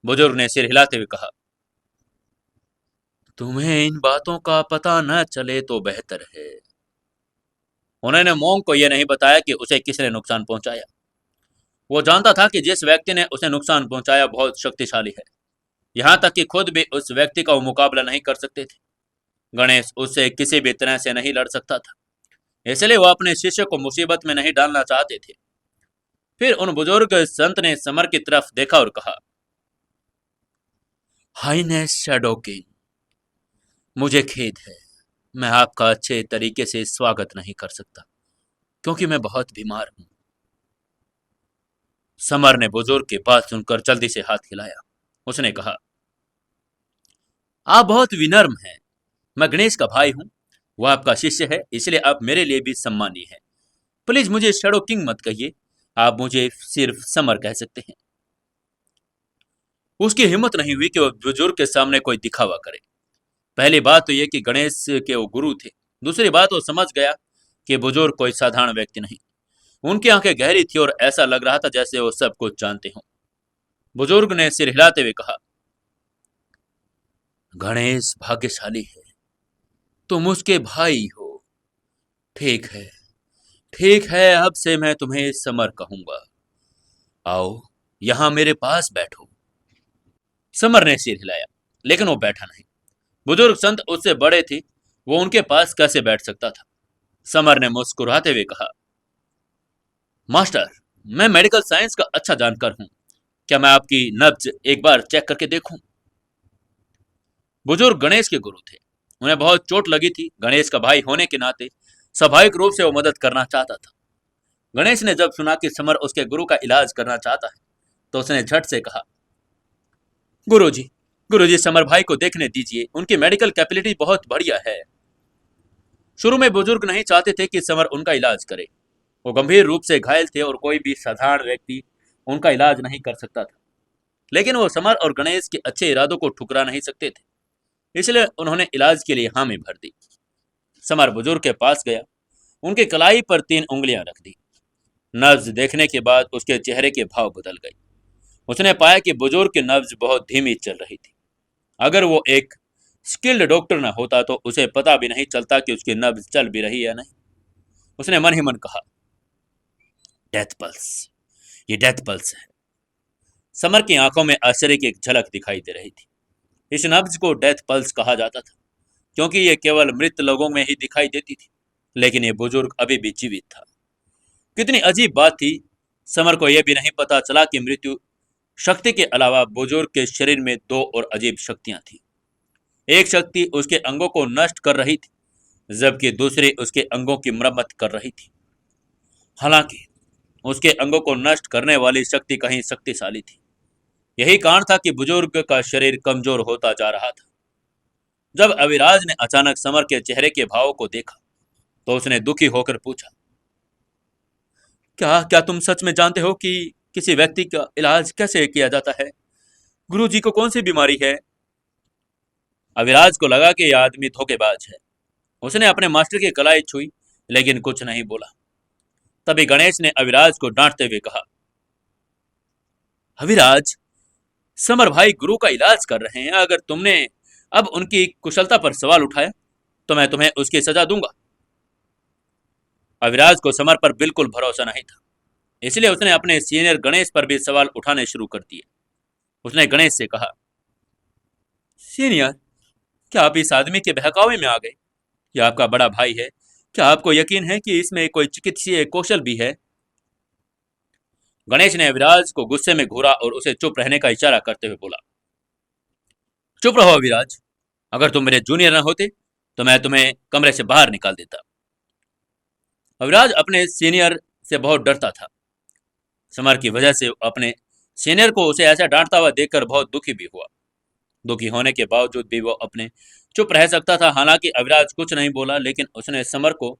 बुजुर्ग ने सिर हिलाते हुए कहा, तुम्हें इन बातों का पता न चले तो बेहतर है। उन्होंने मोंक को यह नहीं बताया कि उसे किसने नुकसान पहुंचाया। वो जानता था कि जिस व्यक्ति ने उसे नुकसान पहुंचाया बहुत शक्तिशाली है। यहां तक कि खुद भी उस व्यक्ति का वो मुकाबला नहीं कर सकते थे। गणेश उससे किसी भी तरह से नहीं लड़ सकता था। इसलिए वो अपने शिष्य को मुसीबत में नहीं डालना चाहते थे। फिर उन बुजुर्ग संत ने समर की तरफ देखा और कहा, हाइनेस शैडो किंग, मुझे खेद है। मैं आपका अच्छे तरीके से स्वागत नहीं कर सकता क्योंकि मैं बहुत बीमार हूं। समर ने बुजुर्ग की बात सुनकर जल्दी से हाथ हिलाया। उसने कहा, आप बहुत विनम्र हैं। मैं गणेश का भाई हूं। वह आपका शिष्य है, इसलिए आप मेरे लिए भी सम्मानीय हैं। प्लीज मुझे शैडो किंग मत कहिए। आप मुझे सिर्फ समर कह सकते हैं। उसकी हिम्मत नहीं हुई कि वह बुजुर्ग के सामने कोई दिखावा करे। पहली बात तो यह कि गणेश के वो गुरु थे। दूसरी बात वो समझ गया कि बुजुर्ग कोई साधारण व्यक्ति नहीं। उनकी आंखें गहरी थी और ऐसा लग रहा था जैसे वो सब कुछ जानते हों। बुजुर्ग ने सिर हिलाते हुए कहा, गणेश भाग्यशाली है। तुम उसके भाई हो। ठीक है, ठीक है, अब से मैं तुम्हें समर कहूंगा। आओ, यहां मेरे पास बैठो। समर ने सिर हिलाया, लेकिन वो बैठा नहीं। बुजुर्ग संत उससे बड़े थे। वो उनके पास कैसे बैठ सकता था? समर ने मुस्कुराते हुए कहा, मास्टर, मैं मेडिकल साइंस का अच्छा जानकार हूं। क्या मैं आपकी नब्ज एक बार चेक करके देखूं? बुजुर्ग गणेश के गुरु थे। उन्हें बहुत चोट लगी थी। गणेश का भाई होने के नाते स्वाभाविक रूप से वो मदद करना चाहता था। गणेश ने जब सुना कि समर उसके गुरु का इलाज करना चाहता है तो उसने झट से कहा, गुरुजी, गुरुजी, समर भाई को देखने दीजिए। उनकी मेडिकल कैपेबिलिटी बहुत बढ़िया है। शुरू में बुजुर्ग नहीं चाहते थे कि समर उनका इलाज करे। वो गंभीर रूप से घायल थे और कोई भी साधारण व्यक्ति उनका इलाज नहीं कर सकता था। लेकिन वो समर और गणेश के अच्छे इरादों को ठुकरा नहीं सकते थे। इसलिए उन्होंने इलाज के लिए हामी भर दी। समर बुजुर्ग के पास गया। उनकी कलाई पर 3 उंगलियां रख दी। नब्ज देखने के बाद उसके चेहरे के भाव बदल गए। उसने पाया कि बुजुर्ग की नब्ज बहुत धीमी चल रही थी। अगर वो एक स्किल्ड डॉक्टर न होता तो उसे पता भी नहीं चलता कि उसकी नब्ज चल भी रही है या नहीं। उसने मन ही मन कहा, डेथ पल्स, ये डेथ पल्स है। समर की आंखों में आश्चर्य की एक झलक दिखाई दे रही थी। इस नब्ज को डेथ पल्स कहा जाता था क्योंकि ये केवल मृत लोगों में ही दिखाई देती थी। लेकिन ये बुजुर्ग अभी भी जीवित था। कितनी अजीब बात थी। समर को यह भी नहीं पता चला कि मृत्यु शक्ति के अलावा बुजुर्ग के शरीर में 2 और अजीब शक्तियां थी। एक शक्ति उसके अंगों को नष्ट कर रही थी, जबकि दूसरी उसके अंगों की मरम्मत कर रही थी। हालांकि उसके अंगों को नष्ट करने वाली शक्ति कहीं शक्तिशाली थी। यही कारण था कि बुजुर्ग का शरीर कमजोर होता जा रहा था। जब अविराज ने अचानक समर के चेहरे के भावों को देखा तो उसने दुखी होकर पूछा, क्या क्या तुम सच में जानते हो कि किसी व्यक्ति का इलाज कैसे किया जाता है? गुरुजी को कौन सी बीमारी है? अविराज को लगा कि यह आदमी धोखेबाज है। उसने अपने मास्टर की कलाई छुई लेकिन कुछ नहीं बोला। तभी गणेश ने अविराज को डांटते हुए कहा, अविराज, समर भाई गुरु का इलाज कर रहे हैं। अगर तुमने अब उनकी कुशलता पर सवाल उठाया तो मैं तुम्हें उसकी सजा दूंगा। अविराज को समर पर बिल्कुल भरोसा नहीं था, इसलिए उसने अपने सीनियर गणेश पर भी सवाल उठाने शुरू कर दिए। उसने गणेश से कहा, सीनियर, क्या आप इस आदमी के बहकावे में आ गए? यह आपका बड़ा भाई है। क्या आपको यकीन है कि इसमें कोई चिकित्सीय कौशल भी है? गणेश ने अविराज को गुस्से में घूरा और उसे चुप रहने का इशारा करते हुए बोला, चुप रहो अविराज। अगर तुम मेरे जूनियर न होते तो मैं तुम्हें कमरे से बाहर निकाल देता। अविराज अपने सीनियर से बहुत डरता था। समर की वजह से अपने सीनियर को उसे ऐसा डांटता हुआ देखकर बहुत दुखी भी हुआ। दुखी होने के बावजूद भी वो अपने चुप रह सकता था। हालांकि अविराज कुछ नहीं बोला, लेकिन उसने समर को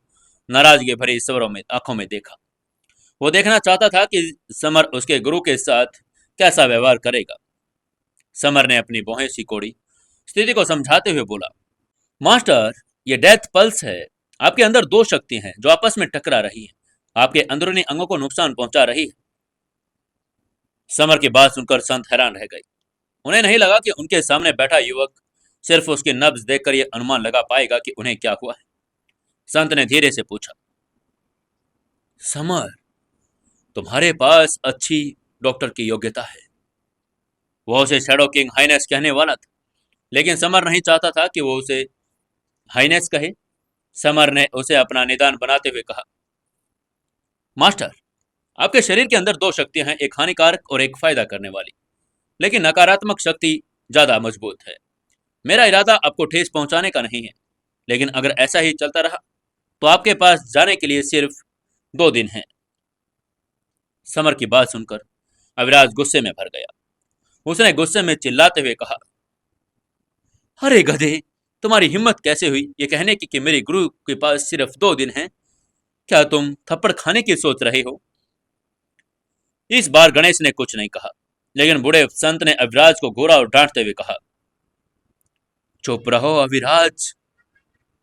नाराजगी भरी स्वरों में आंखों में देखा। वो देखना चाहता था कि समर उसके गुरु के साथ कैसा व्यवहार करेगा। समर ने अपनी भौहें सिकोड़ी, स्थिति को समझाते हुए बोला, मास्टर, ये डेथ पल्स है। आपके अंदर दो शक्ति हैं जो आपस में टकरा रही हैं। आपके अंदरूनी अंगों को नुकसान पहुंचा रही है। समर की बात सुनकर संत हैरान रह गए। उन्हें नहीं लगा कि उनके सामने बैठा युवक सिर्फ उसकी नब्ज देखकर यह अनुमान लगा पाएगा कि उन्हें क्या हुआ है। संत ने धीरे से पूछा, समर, तुम्हारे पास अच्छी डॉक्टर की योग्यता है। वह उसे शैडो किंग हाइनेस कहने वाला था, लेकिन समर नहीं चाहता था कि वो उसे हाइनेस कहे। समर ने उसे अपना निदान बनाते हुए कहा, मास्टर, आपके शरीर के अंदर दो शक्तियां हैं, एक हानिकारक और एक फायदा करने वाली। लेकिन नकारात्मक शक्ति ज्यादा मजबूत है। मेरा इरादा आपको ठेस पहुंचाने का नहीं है, लेकिन अगर ऐसा ही चलता रहा तो आपके पास जाने के लिए सिर्फ 2 दिन हैं। समर की बात सुनकर अविराज गुस्से में भर गया। उसने गुस्से में चिल्लाते हुए कहा, अरे गधे, तुम्हारी हिम्मत कैसे हुई ये कहने की कि मेरे गुरु के पास सिर्फ 2 दिन हैं? क्या तुम थप्पड़ खाने की सोच रहे हो? इस बार गणेश ने कुछ नहीं कहा, लेकिन बूढ़े संत ने अविराज को घूरा और डांटते हुए कहा, चुप रहो अविराज।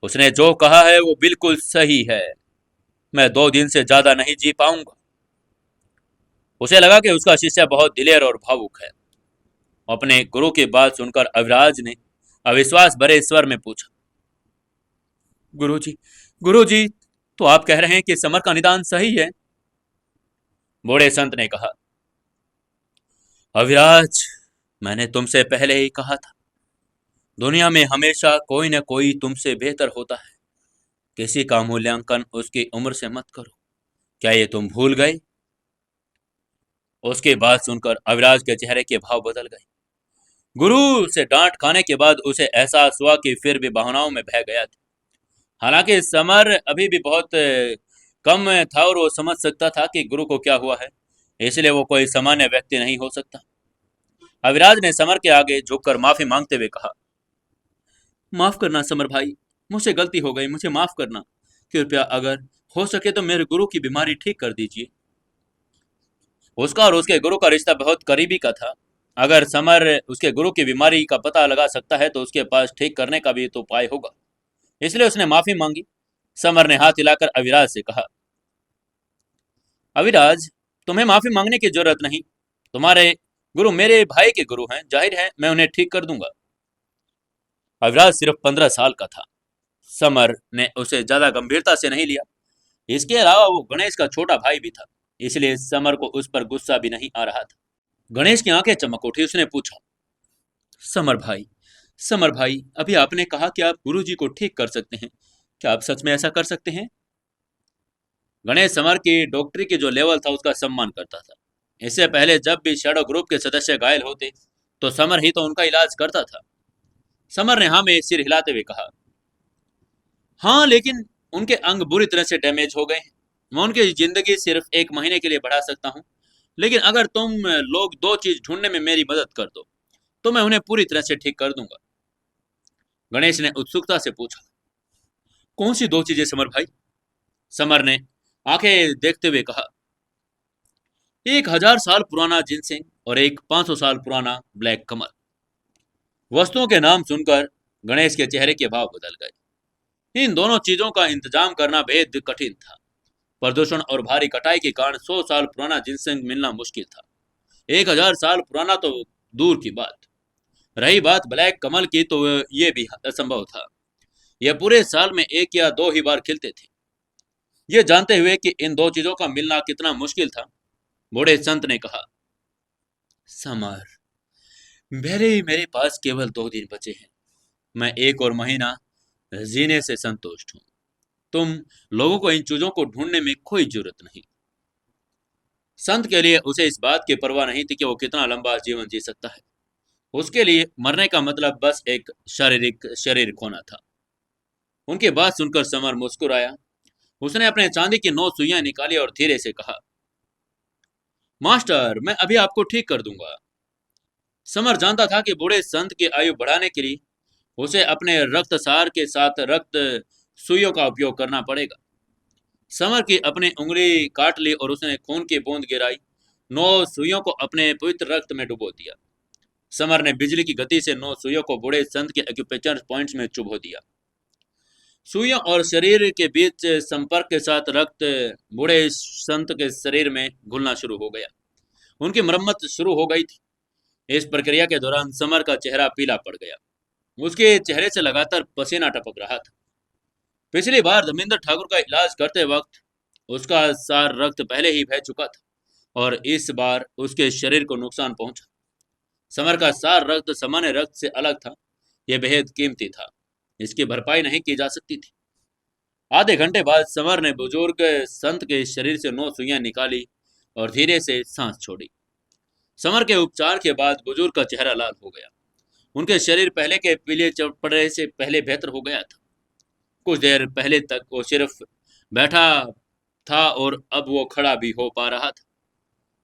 उसने जो कहा है वो बिल्कुल सही है। मैं 2 दिन से ज्यादा नहीं जी पाऊंगा। उसे लगा कि उसका शिष्य बहुत दिलेर और भावुक है। अपने गुरु की बात सुनकर अविराज ने अविश्वास भरे स्वर में पूछा, गुरुजी, गुरुजी, तो आप कह रहे हैं कि समर का निदान सही है? बूढ़े संत ने कहा, अविराज, मैंने तुमसे पहले ही कहा था, दुनिया में हमेशा कोई न कोई तुमसे बेहतर होता है। किसी का मूल्यांकन उसकी उम्र से मत करो। क्या ये तुम भूल गए? उसकी बात सुनकर अविराज के चेहरे के भाव बदल गए। गुरु से डांट खाने के बाद उसे एहसास हुआ कि फिर भी भावनाओं में बह गया था। हालांकि समर अभी भी बहुत कम था और वो समझ सकता था कि गुरु को क्या हुआ है, इसलिए वो कोई सामान्य व्यक्ति नहीं हो सकता। अविराज ने समर के आगे झुककर माफी मांगते हुए कहा, माफ करना समर भाई, मुझसे गलती हो गई, मुझे माफ करना। कृपया अगर हो सके तो मेरे गुरु की बीमारी ठीक कर दीजिए। उसका और उसके गुरु का रिश्ता बहुत करीबी का था। अगर समर उसके गुरु की बीमारी का पता लगा सकता है तो उसके पास ठीक करने का भी तो उपाय होगा। इसलिए उसने माफी मांगी। समर ने हाथ हिलाकर अविराज से कहा, अविराज, तुम्हें माफी मांगने की जरूरत नहीं। तुम्हारे गुरु मेरे भाई के गुरु हैं, जाहिर है मैं उन्हें ठीक कर दूंगा। अविराज सिर्फ 15 साल का था। समर ने उसे ज्यादा गंभीरता से नहीं लिया। इसके अलावा वो गणेश का छोटा भाई भी था, इसलिए समर को उस पर गुस्सा भी नहीं आ रहा था। गणेश की आंखें चमक उठी। उसने पूछा, समर भाई, समर भाई, अभी आपने कहा कि आप गुरुजी को ठीक कर सकते हैं। क्या आप सच में ऐसा कर सकते हैं? गणेश समर की डॉक्टरी की जो लेवल था उसका सम्मान करता था। इससे पहले जब भी शैडो ग्रुप के सदस्य घायल होते तो समर ही तो उनका इलाज करता था। समर ने हाँ में सिर हिलाते हुए कहा, हाँ, लेकिन उनके अंग बुरी तरह से डैमेज हो गए हैं। मैं उनकी जिंदगी सिर्फ 1 महीने के लिए बढ़ा सकता हूँ, लेकिन अगर तुम लोग 2 चीज ढूंढने में मेरी मदद कर दो तो मैं उन्हें पूरी तरह से ठीक कर दूंगा। गणेश ने उत्सुकता से पूछा, कौन सी 2 चीजें समर भाई? समर ने आंखें देखते हुए कहा, 1000 साल पुराना जिनसिंग और एक 500 साल पुराना ब्लैक कमल। वस्तुओं के नाम सुनकर गणेश के चेहरे के भाव बदल गए। इन दोनों चीजों का इंतजाम करना बेहद कठिन था। प्रदूषण और भारी कटाई के कारण 100 साल पुराना जिनसिंग मिलना मुश्किल था। 1000 साल पुराना तो दूर की बात। रही बात ब्लैक कमल की तो ये भी असंभव था। यह पूरे साल में एक या दो ही बार खिलते थे। ये जानते हुए कि इन दो चीजों का मिलना कितना मुश्किल था, बूढ़े संत ने कहा, समर, मेरे पास केवल 2 दिन बचे हैं। मैं एक और महीना जीने से संतुष्ट हूं। तुम लोगों को इन चीजों को ढूंढने में कोई जरूरत नहीं। संत के लिए उसे इस बात की परवाह नहीं थी कि वो कितना लंबा जीवन जी सकता है। उसके लिए मरने का मतलब बस एक शारीरिक शरीर खोना था। उनकी बात सुनकर समर मुस्कुराया। उसने अपने चांदी की 9 सुइयां निकाली और धीरे से कहा, मास्टर, मैं अभी आपको ठीक कर दूंगा। समर जानता था कि बूढ़े संत की आयु बढ़ाने के लिए उसे अपने रक्त सार के साथ रक्त सुइयों का उपयोग करना पड़ेगा। समर की अपनी उंगली काट ली और उसने खून की बूंद गिराई। 9 सुइयों को अपने पवित्र रक्त में डुबो दिया। समर ने बिजली की गति से 9 सुइयों को बूढ़े संत के एक्यूप्रेशर पॉइंट्स में चुभो दिया। सुइयों और शरीर के बीच संपर्क के साथ रक्त बूढ़े संत के शरीर में घुलना शुरू हो गया। उनकी मरम्मत शुरू हो गई थी। इस प्रक्रिया के दौरान समर का चेहरा पीला पड़ गया। उसके चेहरे से लगातार पसीना टपक रहा था। पिछली बार धर्मेंद्र ठाकुर का इलाज करते वक्त उसका सार रक्त पहले ही बह चुका था और इस बार उसके शरीर को नुकसान पहुंचा। समर का सार रक्त सामान्य रक्त से अलग था। यह बेहद कीमती था। इसकी भरपाई नहीं की जा सकती थी। आधे घंटे बाद समर ने बुजुर्ग संत के शरीर से 9 सुइयां निकाली और धीरे से सांस छोड़ी। समर के उपचार के बाद बुजुर्ग का चेहरा लाल हो गया। उनके शरीर पहले के पीले पड़ने से पहले बेहतर हो गया था। कुछ देर पहले तक वो सिर्फ बैठा था और अब वो खड़ा भी हो पा रहा था,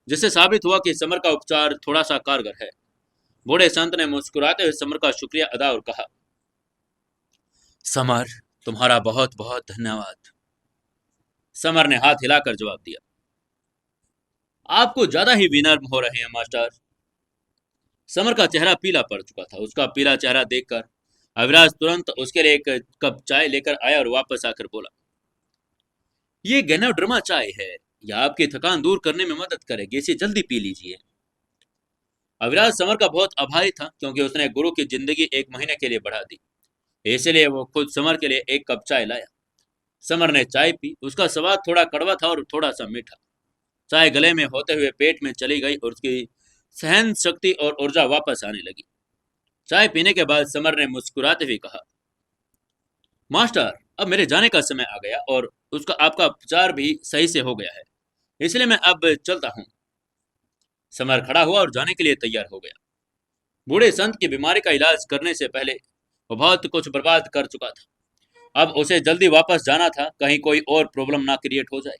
जिससे साबित हुआ कि समर का उपचार थोड़ा सा कारगर है। बूढ़े संत ने मुस्कुराते हुए समर का शुक्रिया अदा और कहा, समर, तुम्हारा बहुत बहुत धन्यवाद। समर ने हाथ हिलाकर जवाब दिया, आपको ज्यादा ही विनम्र हो रहे हैं मास्टर। समर का चेहरा पीला पड़ चुका था। उसका पीला चेहरा देखकर अविनाश तुरंत उसके लिए एक कप चाय लेकर आया और वापस आकर बोला, ये गैनोड्रमा चाय है। यह आपकी थकान दूर करने में मदद करेगी। इसे जल्दी पी लीजिए। अविनाश समर का बहुत आभारी था क्योंकि उसने गुरु की जिंदगी 1 महीने के लिए बढ़ा दी। इसलिए वो खुद समर के लिए एक कप चाय लाया। समर ने चाय पी। उसका स्वाद थोड़ा कड़वा था और थोड़ा सा मीठा। चाय गले में होते हुए पेट में चली गई और उसकी सहन शक्ति और ऊर्जा वापस आने लगी। चाय पीने के बाद समर ने मुस्कुराते हुए कहा, मास्टर, अब मेरे जाने का समय आ गया और उसका आपका उपचार भी सही से हो गया है, इसलिए मैं अब चलता हूँ। समर खड़ा हुआ और जाने के लिए तैयार हो गया। बूढ़े संत की बीमारी का इलाज करने से पहले वो बहुत कुछ बर्बाद कर चुका था। अब उसे जल्दी वापस जाना था, कहीं कोई और प्रॉब्लम ना क्रिएट हो जाए।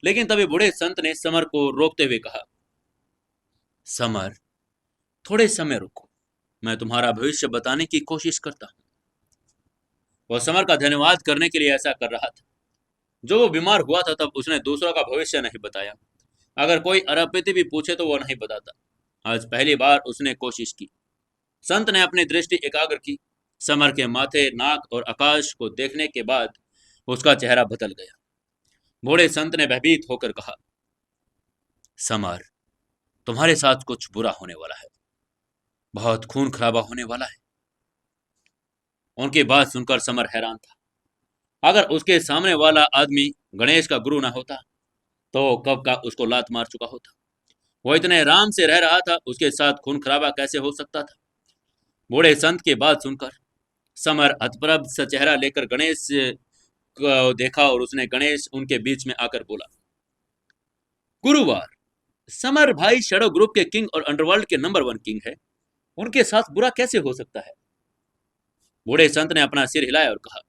लेकिन तभी बूढ़े संत ने समर को रोकते हुए कहा, समर, थोड़े समय रुको। मैं तुम्हारा भविष्य बताने की कोशिश करता हूँ। वह समर का धन्यवाद करने के लिए ऐसा कर रहा था। जो वो बीमार हुआ था तब उसने दूसरों का भविष्य नहीं बताया। अगर कोई अरबपति भी पूछे तो वो नहीं बताता। आज पहली बार उसने कोशिश की। संत ने अपनी दृष्टि एकाग्र की। समर के माथे, नाक और आकाश को देखने के बाद उसका चेहरा बदल गया। बूढ़े संत ने भयभीत होकर कहा, समर, तुम्हारे साथ कुछ बुरा होने वाला है। बहुत खून खराबा होने वाला है। उनकी बात सुनकर समर हैरान था। अगर उसके सामने वाला आदमी गणेश का गुरु ना होता तो कब का उसको लात मार चुका होता। वो इतने आराम से रह रहा था, उसके साथ खून खराबा कैसे हो सकता था। बूढ़े संत की बात सुनकर समर हतप्रभ सा चेहरा लेकर गणेश को देखा और उसने गणेश उनके बीच में आकर बोला, गुरुवार, समर भाई शैडो ग्रुप के किंग और अंडरवर्ल्ड के नंबर 1 किंग है। उनके साथ बुरा कैसे हो सकता है। बूढ़े संत ने अपना सिर हिलाया और कहा,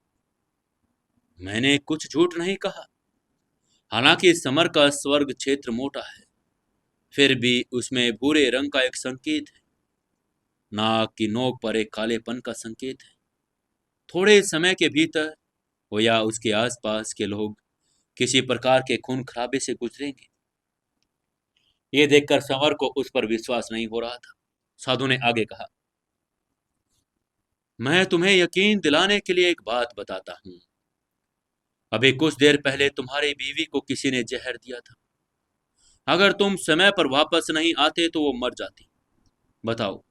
मैंने कुछ झूठ नहीं कहा। हालांकि समर का स्वर्ग क्षेत्र मोटा है, फिर भी उसमें भूरे रंग का एक संकेत है। नाक की नोक पर एक कालेपन का संकेत है। थोड़े समय के भीतर वो या उसके आसपास के लोग किसी प्रकार के खून खराबे से गुजरेंगे। ये देखकर समर को उस पर विश्वास नहीं हो रहा था। साधु ने आगे कहा, मैं तुम्हें यकीन दिलाने के लिए एक बात बताता हूं। अभी कुछ देर पहले तुम्हारी बीवी को किसी ने जहर दिया था। अगर तुम समय पर वापस नहीं आते तो वो मर जाती। बताओ,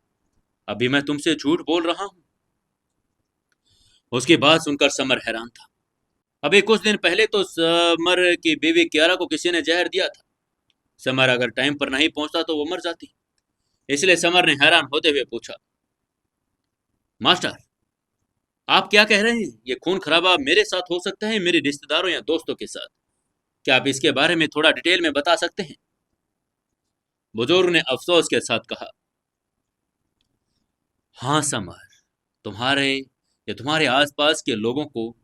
अभी मैं तुमसे झूठ बोल रहा हूं। उसकी बात सुनकर समर हैरान था। अभी कुछ दिन पहले तो समर की बीवी कियारा को किसी ने जहर दिया था। समर अगर टाइम पर नहीं पहुंचता तो वो मर जाती। इसलिए समर ने हैरान होते हुए पूछा, मास्टर, आप क्या कह रहे हैं? ये खून खराबा मेरे साथ हो सकता है, मेरे रिश्तेदारों या दोस्तों के साथ? क्या आप इसके बारे में थोड़ा डिटेल में बता सकते हैं? बुजुर्ग ने अफसोस के साथ कहा, हाँ समर, तुम्हारे या तुम्हारे आसपास के लोगों को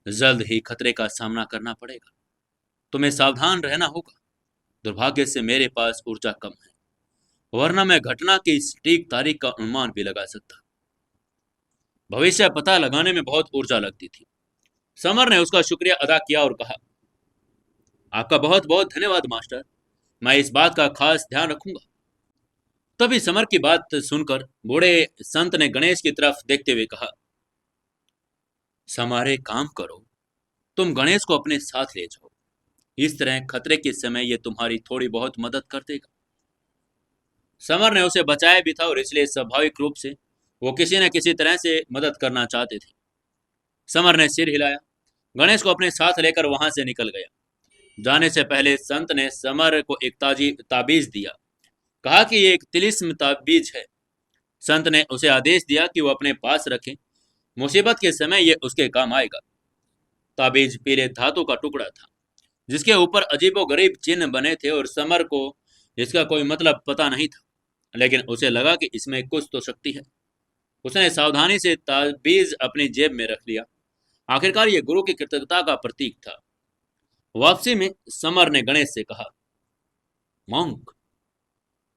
जल्द ही खतरे का सामना करना पड़ेगा। तुम्हें सावधान रहना होगा। दुर्भाग्य से मेरे पास ऊर्जा कम है, वरना मैं घटना की सटीक तारीख का अनुमान भी लगा सकता। भविष्य पता लगाने में बहुत ऊर्जा लगती थी। समर ने उसका शुक्रिया अदा किया और कहा, आपका बहुत बहुत धन्यवाद मास्टर, मैं इस बात का खास ध्यान रखूंगा। तभी समर की बात सुनकर बूढ़े संत ने गणेश की तरफ देखते हुए कहा, समर एक काम करो, तुम गणेश को अपने साथ ले जाओ। इस तरह खतरे के समय ये तुम्हारी थोड़ी बहुत मदद कर देगा। समर ने उसे बचाया भी था और इसलिए स्वाभाविक रूप से वो किसी न किसी तरह से मदद करना चाहते थे। समर ने सिर हिलाया, गणेश को अपने साथ लेकर वहां से निकल गया। जाने से पहले संत ने समर को एक ताजी ताबीज दिया। कहा कि ये एक तिलिस्म ताबीज है। संत ने उसे आदेश दिया कि वो अपने पास रखे, मुसीबत के समय ये उसके काम आएगा। ताबीज पीले धातु का टुकड़ा था, जिसके ऊपर अजीबोगरीब चिन्ह बने थे और समर को इसका कोई मतलब पता नहीं था, लेकिन उसे लगा कि इसमें कुछ तो शक्ति है। उसने सावधानी से ताबीज अपनी जेब में रख लिया। आखिरकार ये गुरु की कृतज्ञता का प्रतीक था। वापसी में समर ने गणेश से कहा, मॉन्क,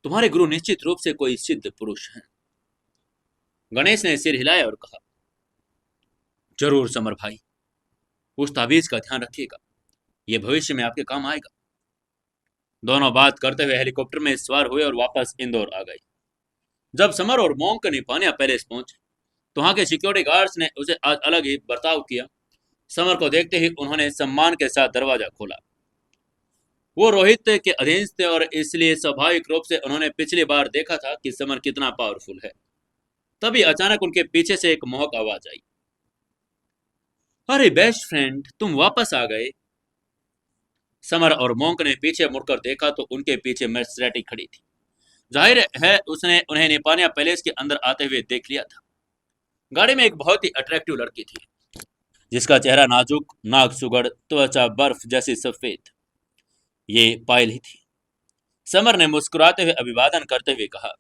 तुम्हारे गुरु निश्चित रूप से कोई सिद्ध पुरुष हैं। गणेश ने सिर हिलाया और कहा, जरूर समर भाई, उस ताबीज का ध्यान रखिएगा, यह भविष्य में आपके काम आएगा। दोनों बात करते हुए हेलीकॉप्टर में सवार हुए और वापस इंदौर आ गए। जब समर और मॉन्क निपानिया पैलेस पहुंचे तो वहां के सिक्योरिटी गार्ड्स ने उसे आज अलग ही बर्ताव किया। समर को देखते ही उन्होंने सम्मान के साथ दरवाजा खोला। वो रोहित के अधीन थे और इसलिए स्वाभाविक रूप से उन्होंने पिछली बार देखा था कि समर कितना पावरफुल है। तभी अचानक उनके पीछे से एक मोहक आवाज आई, अरे बेस्ट फ्रेंड, तुम वापस आ गए। समर और मॉन्क ने पीछे मुड़कर देखा तो उनके पीछे मर्सिडीज खड़ी थी। जाहिर है उसने उन्हें निपानिया पैलेस के अंदर आते हुए देख लिया था। गाड़ी में एक बहुत ही अट्रैक्टिव लड़की थी, जिसका चेहरा नाजुक, नाक सुगड़, त्वचा बर्फ जैसी सफेद। ये पायल ही थी। समर ने मुस्कुराते हुए अभिवादन करते हुए कहा,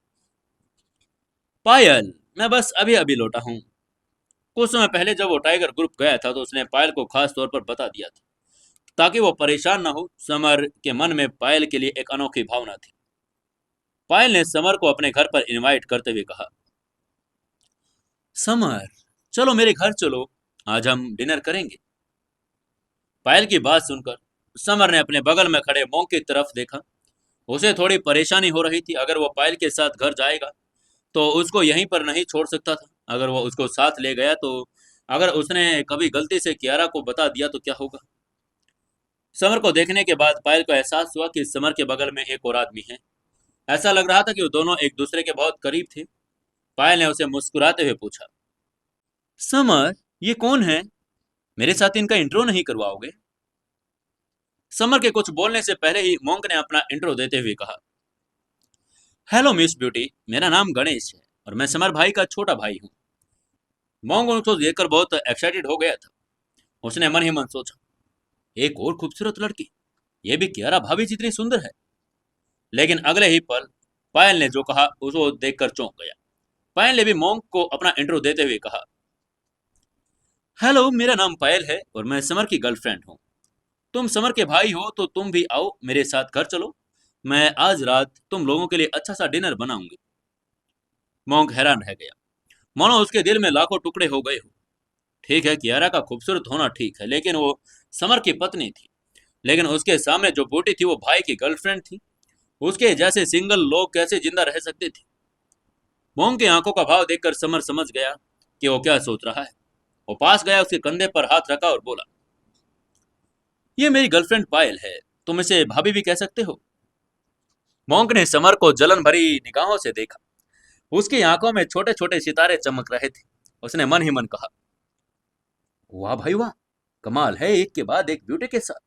पायल, मैं बस अभी अभी लौटा हूँ। कुछ समय पहले जब वो टाइगर ग्रुप गया था तो उसने पायल को खास तौर पर बता दिया था, ताकि वो परेशान ना हो। समर के मन में पायल के लिए एक अनोखी भावना थी। पायल ने समर को अपने घर पर इनवाइट करते हुए कहा, समर, चलो मेरे घर चलो, आज हम डिनर करेंगे। पायल की बात सुनकर समर ने अपने बगल में खड़े मॉन्क की तरफ देखा। उसे थोड़ी परेशानी हो रही थी। अगर वो पायल के साथ घर जाएगा तो उसको यहीं पर नहीं छोड़ सकता था। अगर वो उसको साथ ले गया तो अगर उसने कभी गलती से कियारा को बता दिया तो क्या होगा। समर को देखने के बाद पायल को एहसास हुआ कि समर के बगल में एक और आदमी है। ऐसा लग रहा था कि वो दोनों एक दूसरे के बहुत करीब थे। पायल ने उसे मुस्कुराते हुए पूछा, समर, ये कौन है? मेरे साथ इनका इंट्रो नहीं करवाओगे? समर के कुछ बोलने से पहले ही मॉन्क ने अपना इंट्रो देते हुए कहा, हेलो मिस ब्यूटी, मेरा नाम गणेश है और मैं समर भाई का छोटा भाई हूँ। मॉन्क उसको देखकर बहुत एक्साइटेड हो गया था। उसने मन ही मन सोचा, एक और खूबसूरत लड़की, ये भी कियारा भाभी जितनी सुंदर है। लेकिन अगले ही पल पायल ने जो कहा उसको देखकर चौंक गया। पायल ने भी मॉन्क को अपना इंट्रो देते हुए कहा, हेलो, मेरा नाम पायल है और मैं समर की गर्लफ्रेंड हूँ। तुम समर के भाई हो तो तुम भी आओ मेरे साथ घर चलो। मैं आज रात तुम लोगों के लिए अच्छा सा डिनर बनाऊंगी। मॉन्क हैरान रह गया, मानो उसके दिल में लाखों टुकड़े हो गए हो। ठीक है, कियारा का खूबसूरत होना ठीक है, लेकिन वो समर की पत्नी थी। लेकिन उसके सामने जो बूटी थी वो भाई की गर्लफ्रेंड थी। उसके जैसे सिंगल लोग कैसे जिंदा रह सकते थे? मॉन्क की आंखों का भाव देखकर समर समझ गया कि वो क्या सोच रहा है। वो पास गया, उसके कंधे पर हाथ रखा और बोला, ये मेरी गर्लफ्रेंड पायल है, तुम इसे भाभी भी कह सकते हो। मॉन्क ने समर को जलन भरी निगाहों से देखा। उसकी आंखों में छोटे छोटे सितारे चमक रहे थे। उसने मन ही मन कहा, वाह भाई वाह, कमाल है, एक के बाद एक ब्यूटी के साथ।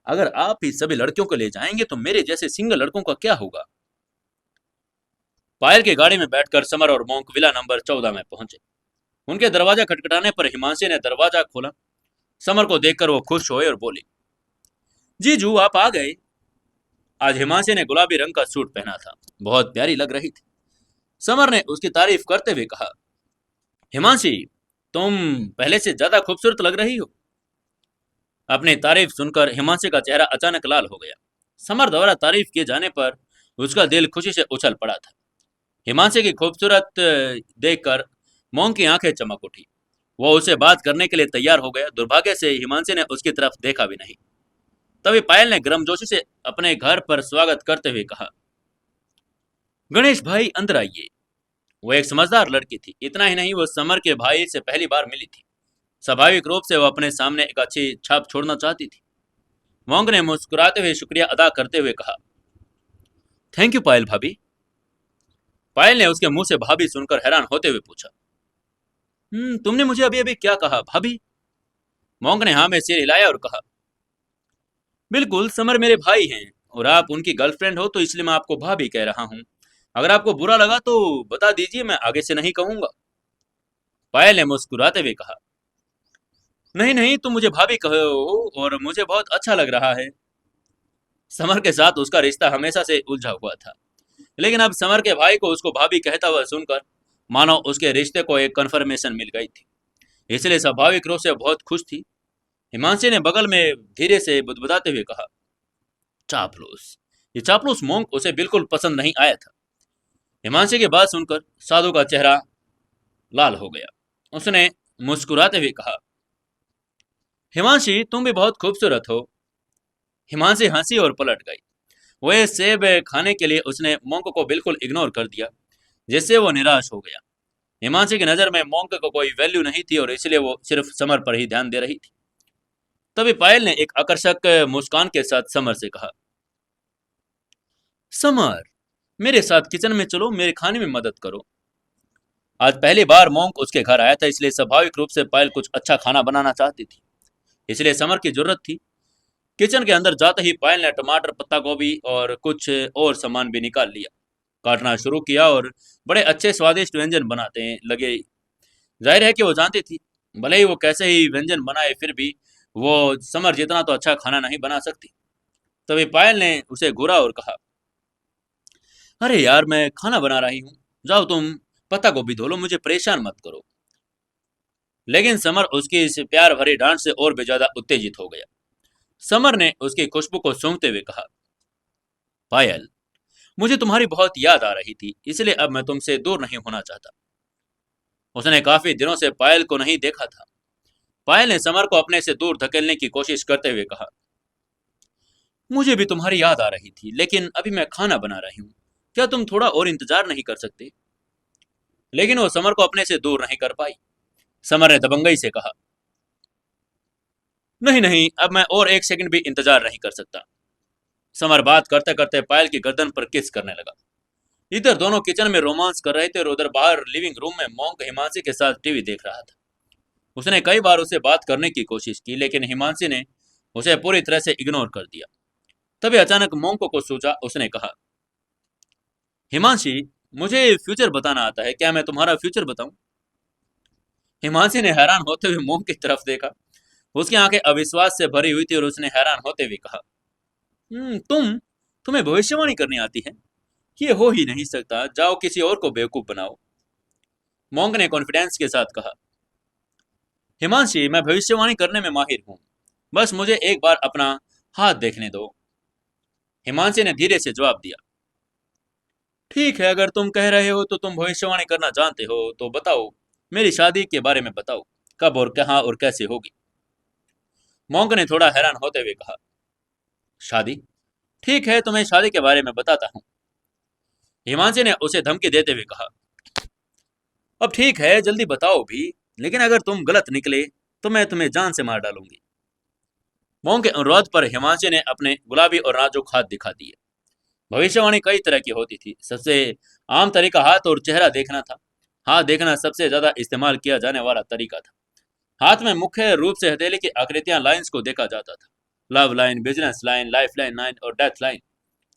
अगर आप ही सभी लड़कियों को ले जाएंगे तो मेरे जैसे सिंगल लड़कों का क्या होगा। पायल की गाड़ी में बैठकर समर और मोंक विला नंबर 14 में पहुंचे। उनके दरवाजा खटखटाने पर हिमांशी ने दरवाजा खोला। समर को देखकर वो खुश हुए और बोली, जीजू आप आ गए। आज हिमांशी ने गुलाबी रंग का सूट पहना था, बहुत प्यारी लग रही थी। समर ने उसकी तारीफ करते हुए कहा, हिमांशी तुम पहले से ज्यादा खूबसूरत लग रही हो। अपनी तारीफ सुनकर हिमांशी का चेहरा अचानक लाल हो गया। समर द्वारा तारीफ किए जाने पर उसका दिल खुशी से उछल पड़ा था। हिमांशी की खूबसूरत देखकर मोंग की आंखें चमक उठी। वो उससे बात करने के लिए तैयार हो गया। दुर्भाग्य से हिमांशी ने उसकी तरफ देखा भी नहीं। तभी पायल ने गर्मजोशी से अपने घर पर स्वागत करते हुए कहा, गणेश भाई अंदर आइए। वो एक समझदार लड़की थी। इतना ही नहीं, वो समर के भाई से पहली बार मिली थी। स्वाभाविक रूप से वो अपने सामने एक अच्छी छाप छोड़ना चाहती थी। मोंग ने मुस्कुराते हुए शुक्रिया अदा करते हुए कहा, थैंक यू पायल भाभी। पायल ने उसके मुंह से भाभी सुनकर हैरान होते हुए पूछा, तुमने मुझे अभी अभी क्या कहा भाभी। मोंग ने हाँ में सिर हिलाया और कहा, बिल्कुल, समर मेरे भाई हैं और आप उनकी गर्लफ्रेंड हो, तो इसलिए मैं आपको भाभी कह रहा हूँ। अगर आपको बुरा लगा तो बता दीजिए, मैं आगे से नहीं कहूंगा। पायल ने मुस्कुराते हुए कहा, नहीं नहीं, तुम मुझे भाभी कहो और मुझे बहुत अच्छा लग रहा है। समर के साथ उसका रिश्ता हमेशा से उलझा हुआ था, लेकिन अब समर के भाई को उसको भाभी कहता हुआ सुनकर मानो उसके रिश्ते को एक कन्फर्मेशन मिल गई थी। इसलिए स्वाभाविक रूप से बहुत खुश थी। हिमांशी ने बगल में धीरे से बुदबुदाते हुए कहा, चापलूस। ये चापलूस मोंक उसे बिल्कुल पसंद नहीं आया था। हिमांशी की बात सुनकर साधु का चेहरा लाल हो गया। उसने मुस्कुराते हुए कहा, हिमांशी तुम भी बहुत खूबसूरत हो। हिमांशी हंसी और पलट गई। वह सेब खाने के लिए उसने मोंक को बिल्कुल इग्नोर कर दिया, जिससे वो निराश हो गया। हिमांशी की नजर में मोंक को कोई वैल्यू नहीं थी और इसलिए वो सिर्फ समर पर ही ध्यान दे रही थी। तभी पायल ने एक आकर्षक मुस्कान के साथ समर से कहा, समर मेरे साथ किचन में चलो, मेरे खाने में मदद करो। आज पहली बार मोंक उसके घर आया था, इसलिए स्वाभाविक रूप से पायल कुछ अच्छा खाना बनाना चाहती थी। इसलिए समर की जरूरत थी। किचन के अंदर जाते ही पायल ने टमाटर, पत्ता गोभी और कुछ और सामान भी निकाल लिया, काटना शुरू किया और बड़े अच्छे स्वादिष्ट व्यंजन बनाते लगे। जाहिर है कि वो जानती थी, भले ही वो कैसे ही व्यंजन बनाए फिर भी वो समर जितना तो अच्छा खाना नहीं बना सकती। तभी पायल ने उसे घूरा और कहा, अरे यार मैं खाना बना रही हूँ, जाओ तुम पत्ता गोभी धो लो, मुझे परेशान मत करो। लेकिन समर उसकी इस प्यार भरी डांट से और भी ज्यादा उत्तेजित हो गया। समर ने उसकी खुशबू को सूंघते हुए कहा, पायल मुझे तुम्हारी बहुत याद आ रही थी, इसलिए अब मैं तुमसे दूर नहीं होना चाहता। उसने काफी दिनों से पायल को नहीं देखा था। पायल ने समर को अपने से दूर धकेलने की कोशिश करते हुए कहा, मुझे भी तुम्हारी याद आ रही थी, लेकिन अभी मैं खाना बना रही हूँ, क्या तुम थोड़ा और इंतजार नहीं कर सकते। लेकिन वो समर को अपने से दूर नहीं कर पाई। समर ने दबंगई से कहा, नहीं नहीं, अब मैं और एक सेकंड भी इंतजार नहीं कर सकता। समर बात करते करते पायल की गर्दन पर किस करने लगा। इधर दोनों किचन में रोमांस कर रहे थे और उधर बाहर लिविंग रूम में मोंक हिमांशी के साथ टीवी देख रहा था। उसने कई बार उससे बात करने की कोशिश की, लेकिन हिमांशी ने उसे पूरी तरह से इग्नोर कर दिया। तभी अचानक मोंको को सूझा। उसने कहा, हिमांशी मुझे फ्यूचर बताना आता है, क्या मैं तुम्हारा फ्यूचर बताऊं। हिमांशी ने हैरान होते हुए मोंक की तरफ देखा। उसकी आंखें अविश्वास से भरी हुई थी और उसने हैरान होते हुए कहा, तुम्हें भविष्यवाणी करनी आती है। ये हो ही नहीं सकता, जाओ किसी और को बेवकूफ बनाओ। मोंक ने कॉन्फिडेंस के साथ कहा, हिमांशी मैं भविष्यवाणी करने में माहिर हूं, बस मुझे एक बार अपना हाथ देखने दो। हिमांशी ने धीरे से जवाब दिया, ठीक है, अगर तुम कह रहे हो तो तुम भविष्यवाणी करना जानते हो, तो बताओ मेरी शादी के बारे में बताओ, कब और कहाँ और कैसे होगी। मोंक ने थोड़ा हैरान होते हुए कहा, शादी? ठीक है, तुम्हें शादी के बारे में बताता हूँ। हिमांशी ने उसे धमकी देते हुए कहा, अब ठीक है जल्दी बताओ भी, लेकिन अगर तुम गलत निकले तो मैं तुम्हें जान से मार डालूंगी। मोंक के अनुरोध पर हिमांशी ने अपने गुलाबी और नाजुक हाथ दिखा दिए। भविष्यवाणी कई तरह की होती थी। सबसे आम तरीका हाथ और चेहरा देखना था। हाथ देखना सबसे ज्यादा इस्तेमाल किया जाने वाला तरीका था। हाथ में मुख्य रूप से हथेली की आकृतियां लाइंस को देखा जाता था। Love line, business line, life line line और डेथ लाइन,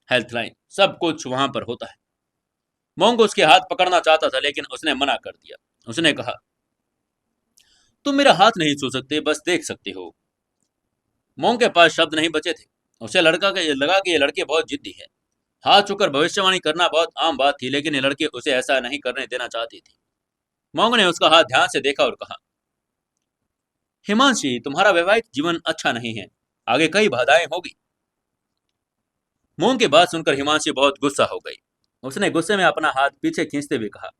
हेल्थ लाइन, सब कुछ वहां पर होता है। मोंग उसके हाथ पकड़ना चाहता था लेकिन उसने मना कर दिया। उसने कहा, तुम मेरा हाथ नहीं छू सकते, बस देख सकते हो। मोंग के पास शब्द नहीं बचे थे। उसे लड़का के लगा कि ये लड़की बहुत जिद्दी है। हाथ छूकर भविष्यवाणी करना बहुत आम बात थी, लेकिन ये लड़की उसे ऐसा नहीं करने देना चाहती थी। मोंग ने उसका हाथ ध्यान से देखा और कहा, हिमांशी, तुम्हारा वैवाहिक जीवन अच्छा नहीं है, आगे कई बाधाएं होगी। मोंग की बात सुनकर हिमांशी बहुत गुस्सा हो गई। उसने गुस्से में अपना हाथ पीछे खींचते हुए कहा,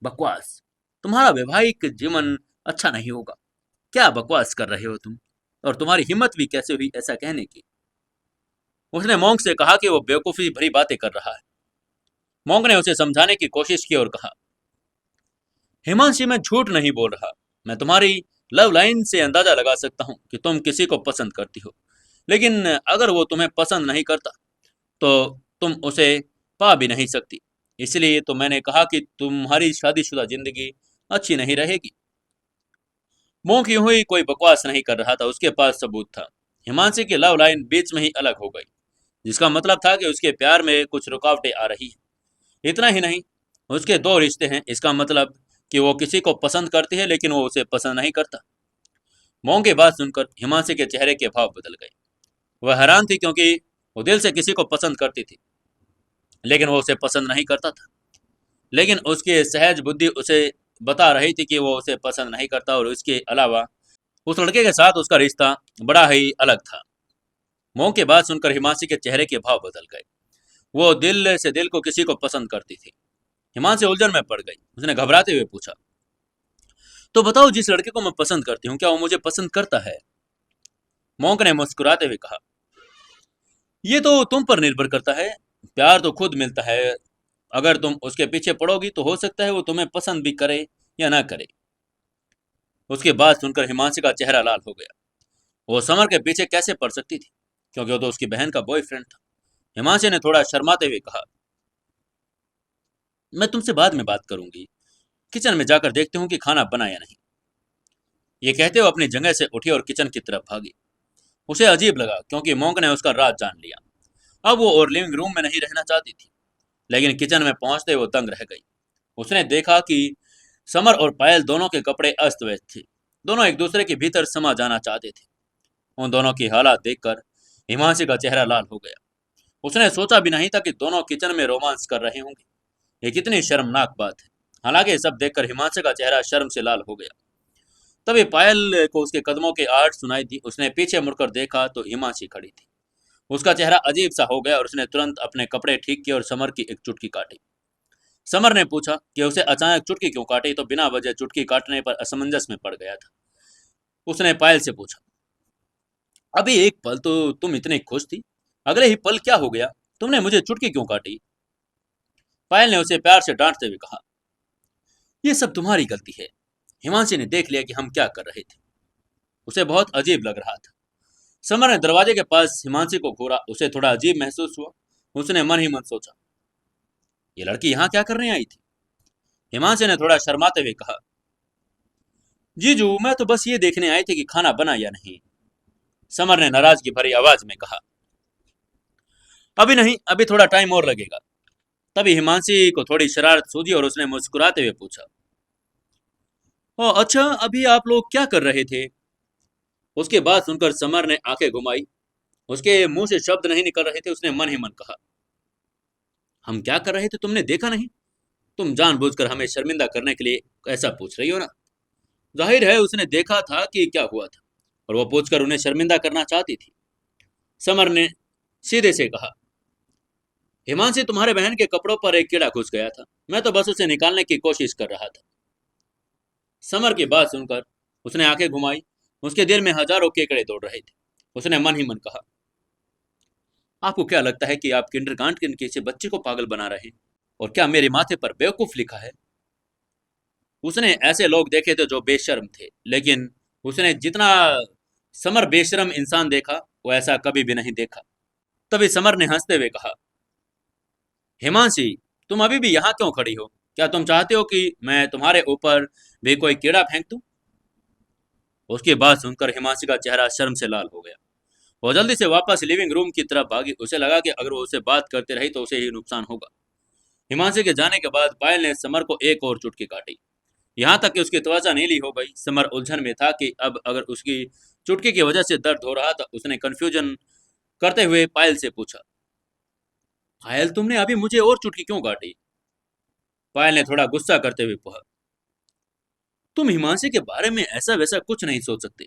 बकवास, तुम्हारा वैवाहिक जीवन अच्छा नहीं होगा। क्या बकवास कर रहे हो तुम, और तुम्हारी हिम्मत भी कैसे हुई ऐसा कहने की। उसने मोंग से कहा कि वो बेवकूफी भरी बातें कर रहा है। मोंग ने उसे समझाने की कोशिश की और कहा, हिमांशी, मैं झूठ नहीं बोल रहा। मैं तुम्हारी लव लाइन से अंदाजा लगा सकता हूं कि तुम किसी को पसंद करती हो, लेकिन अगर वो तुम्हें पसंद नहीं करता तो तुम उसे पा भी नहीं सकती। इसलिए तो मैंने कहा कि तुम्हारी शादीशुदा जिंदगी अच्छी नहीं रहेगी। मोंक यूं ही कोई बकवास नहीं कर रहा था, उसके पास सबूत था। हिमांशी की लव लाइन बीच में ही अलग हो गई, जिसका मतलब था कि उसके प्यार में कुछ रुकावटें आ रही है। इतना ही नहीं, उसके दो रिश्ते हैं, इसका मतलब कि वो किसी को पसंद करती है लेकिन वो उसे पसंद नहीं करता। मोंग की बात सुनकर हिमांशी के चेहरे के भाव बदल गए। वह हैरान थी क्योंकि वो दिल से किसी को पसंद करती थी, लेकिन वो उसे पसंद नहीं करता था। लेकिन उसकी सहज बुद्धि उसे बता रही थी कि वो उसे पसंद नहीं करता, और इसके अलावा उस लड़के के साथ उसका रिश्ता बड़ा ही अलग था। मोंग की बात सुनकर हिमांशी के चेहरे के भाव बदल गए। वो दिल से दिल को किसी को पसंद करती थी। हिमांशी उलझन में पड़ गई। उसने घबराते हुए पूछा, तो बताओ, जिस लड़के को मैं पसंद करती हूँ, क्या वो मुझे पसंद करता है? मोंक ने मुस्कुराते हुए कहा, ये तो तुम पर निर्भर करता है। प्यार तो खुद मिलता है। अगर तुम उसके पीछे पड़ोगी तो हो सकता है वो तुम्हें पसंद भी करे या ना करे। उसकी बात सुनकर हिमांशी का चेहरा लाल हो गया। वो समर के पीछे कैसे पड़ सकती थी, क्योंकि वो तो उसकी बहन का बॉयफ्रेंड था। हिमांशी ने थोड़ा शर्माते हुए कहा, मैं तुमसे बाद में बात करूंगी। किचन में जाकर देखते हूँ कि खाना बना या नहीं। ये कहते हुए अपनी जगह से उठी और किचन की तरफ भागी। उसे अजीब लगा क्योंकि मोंक ने उसका राज जान लिया। अब वो और लिविंग रूम में नहीं रहना चाहती थी, लेकिन किचन में पहुंचते वो दंग रह गई। उसने देखा कि समर और पायल दोनों के कपड़े अस्त व्यस्त थे। दोनों एक दूसरे के भीतर समा जाना चाहते थे। उन दोनों की हालात देखकर हिमांशी का चेहरा लाल हो गया। उसने सोचा भी नहीं था कि दोनों किचन में रोमांस कर रहे होंगे। ये कितनी शर्मनाक बात है। हालांकि सब देखकर हिमांशी का चेहरा शर्म से लाल हो गया। तभी पायल को उसके कदमों की आहट सुनाई दी। उसने पीछे मुड़कर देखा तो हिमांशी खड़ी थी। उसका चेहरा अजीब सा हो गया और उसने तुरंत अपने कपड़े ठीक किए और समर की एक चुटकी काटी। समर ने पूछा कि उसे अचानक चुटकी क्यों काटी, तो बिना वजह चुटकी काटने पर असमंजस में पड़ गया था। उसने पायल से पूछा, अभी एक पल तो तुम इतनी खुश थी, अगले ही पल क्या हो गया? तुमने मुझे चुटकी क्यों काटी? पायल ने उसे प्यार से डांटते हुए कहा, यह सब तुम्हारी गलती है। हिमांशी ने देख लिया कि हम क्या कर रहे थे। उसे बहुत अजीब लग रहा था। समर ने दरवाजे के पास हिमांशी को घूरा। उसे थोड़ा अजीब महसूस हुआ। उसने मन ही मन सोचा, ये लड़की यहाँ क्या करने आई थी? हिमांशी ने थोड़ा शर्माते हुए कहा, जीजू, मैं तो बस ये देखने आई थी कि खाना बना या नहीं। समर ने नाराजगी भरी आवाज में कहा, अभी नहीं, अभी थोड़ा टाइम और लगेगा। तभी हिमांशी को थोड़ी शरारत सूझी और उसने मुस्कुराते हुए पूछा, ओ अच्छा, अभी आप लोग क्या कर रहे थे? उसके बाद सुनकर समर ने आंखें घुमाई। उसके मुंह से शब्द नहीं निकल रहे थे। उसने मन ही मन कहा, हम क्या कर रहे थे तुमने देखा नहीं? तुम जानबूझकर हमें शर्मिंदा करने के लिए ऐसा पूछ रही हो ना? जाहिर है उसने देखा था कि क्या हुआ था, और वो पूछकर उन्हें शर्मिंदा करना चाहती थी। समर ने सीधे से कहा, हिमांशी, तुम्हारे बहन के कपड़ों पर एक कीड़ा घुस गया था। मैं तो बस उसे निकालने की कोशिश कर रहा था। समर की बात सुनकर उसने आंखें घुमाई। उसके दिल में हजारों केकड़े दौड़ रहे थे। उसने मन ही मन कहा, आपको क्या लगता है कि आप किंडरगार्टन के किसी बच्चे को पागल बना रहे हैं? और क्या मेरे माथे पर बेवकूफ लिखा है? उसने ऐसे लोग देखे थे जो बेशर्म थे, लेकिन उसने जितना समर बेशर्म इंसान देखा, वो ऐसा कभी भी नहीं देखा। तभी समर ने हंसते हुए कहा, हिमांशी, तुम अभी भी यहाँ क्यों खड़ी हो? क्या तुम चाहते हो कि मैं तुम्हारे ऊपर भी कोई कीड़ा फेंक दूं? उसकी बात सुनकर हिमांशी का चेहरा शर्म से लाल हो गया। वो जल्दी से वापस लिविंग रूम की तरफ भागी। उसे लगा कि अगर वो उसे बात करती रही तो उसे ही नुकसान होगा। हिमांशी के जाने के बाद पायल ने समर को एक और चुटकी काटी, यहाँ तक कि उसकी त्वचा नीली हो गई। समर उलझन में था कि अब अगर उसकी चुटकी की वजह से दर्द हो रहा था। उसने कंफ्यूजन करते हुए पायल से पूछा, पायल तुमने अभी मुझे और चुटकी क्यों काटी? पायल ने थोड़ा गुस्सा करते हुए कहा, तुम हिमांशी के बारे में ऐसा वैसा कुछ नहीं सोच सकते।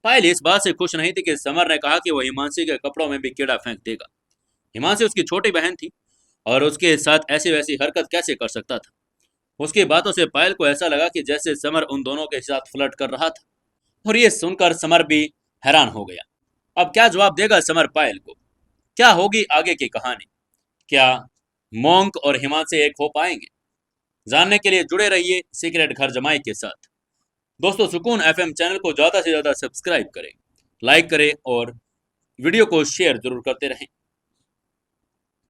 पायल इस बात से खुश नहीं थी कि समर ने कहा कि वो हिमांशी के कपड़ों में भी कीड़ा फेंक देगा। हिमांशी उसकी छोटी बहन थी और उसके साथ ऐसी वैसी हरकत कैसे कर सकता था। उसकी बातों से पायल को ऐसा लगा कि जैसे समर उन दोनों के साथ फ्लर्ट कर रहा था। और ये सुनकर समर भी हैरान हो गया। अब क्या जवाब देगा समर पायल को? क्या होगी आगे की कहानी? क्या मोंक और हिमांशी एक हो पाएंगे? जानने के लिए जुड़े रहिए सीक्रेट घर जमाई के साथ। दोस्तों, सुकून एफएम चैनल को ज़्यादा से ज़्यादा सब्सक्राइब करें, लाइक करें और वीडियो को शेयर जरूर करते रहें।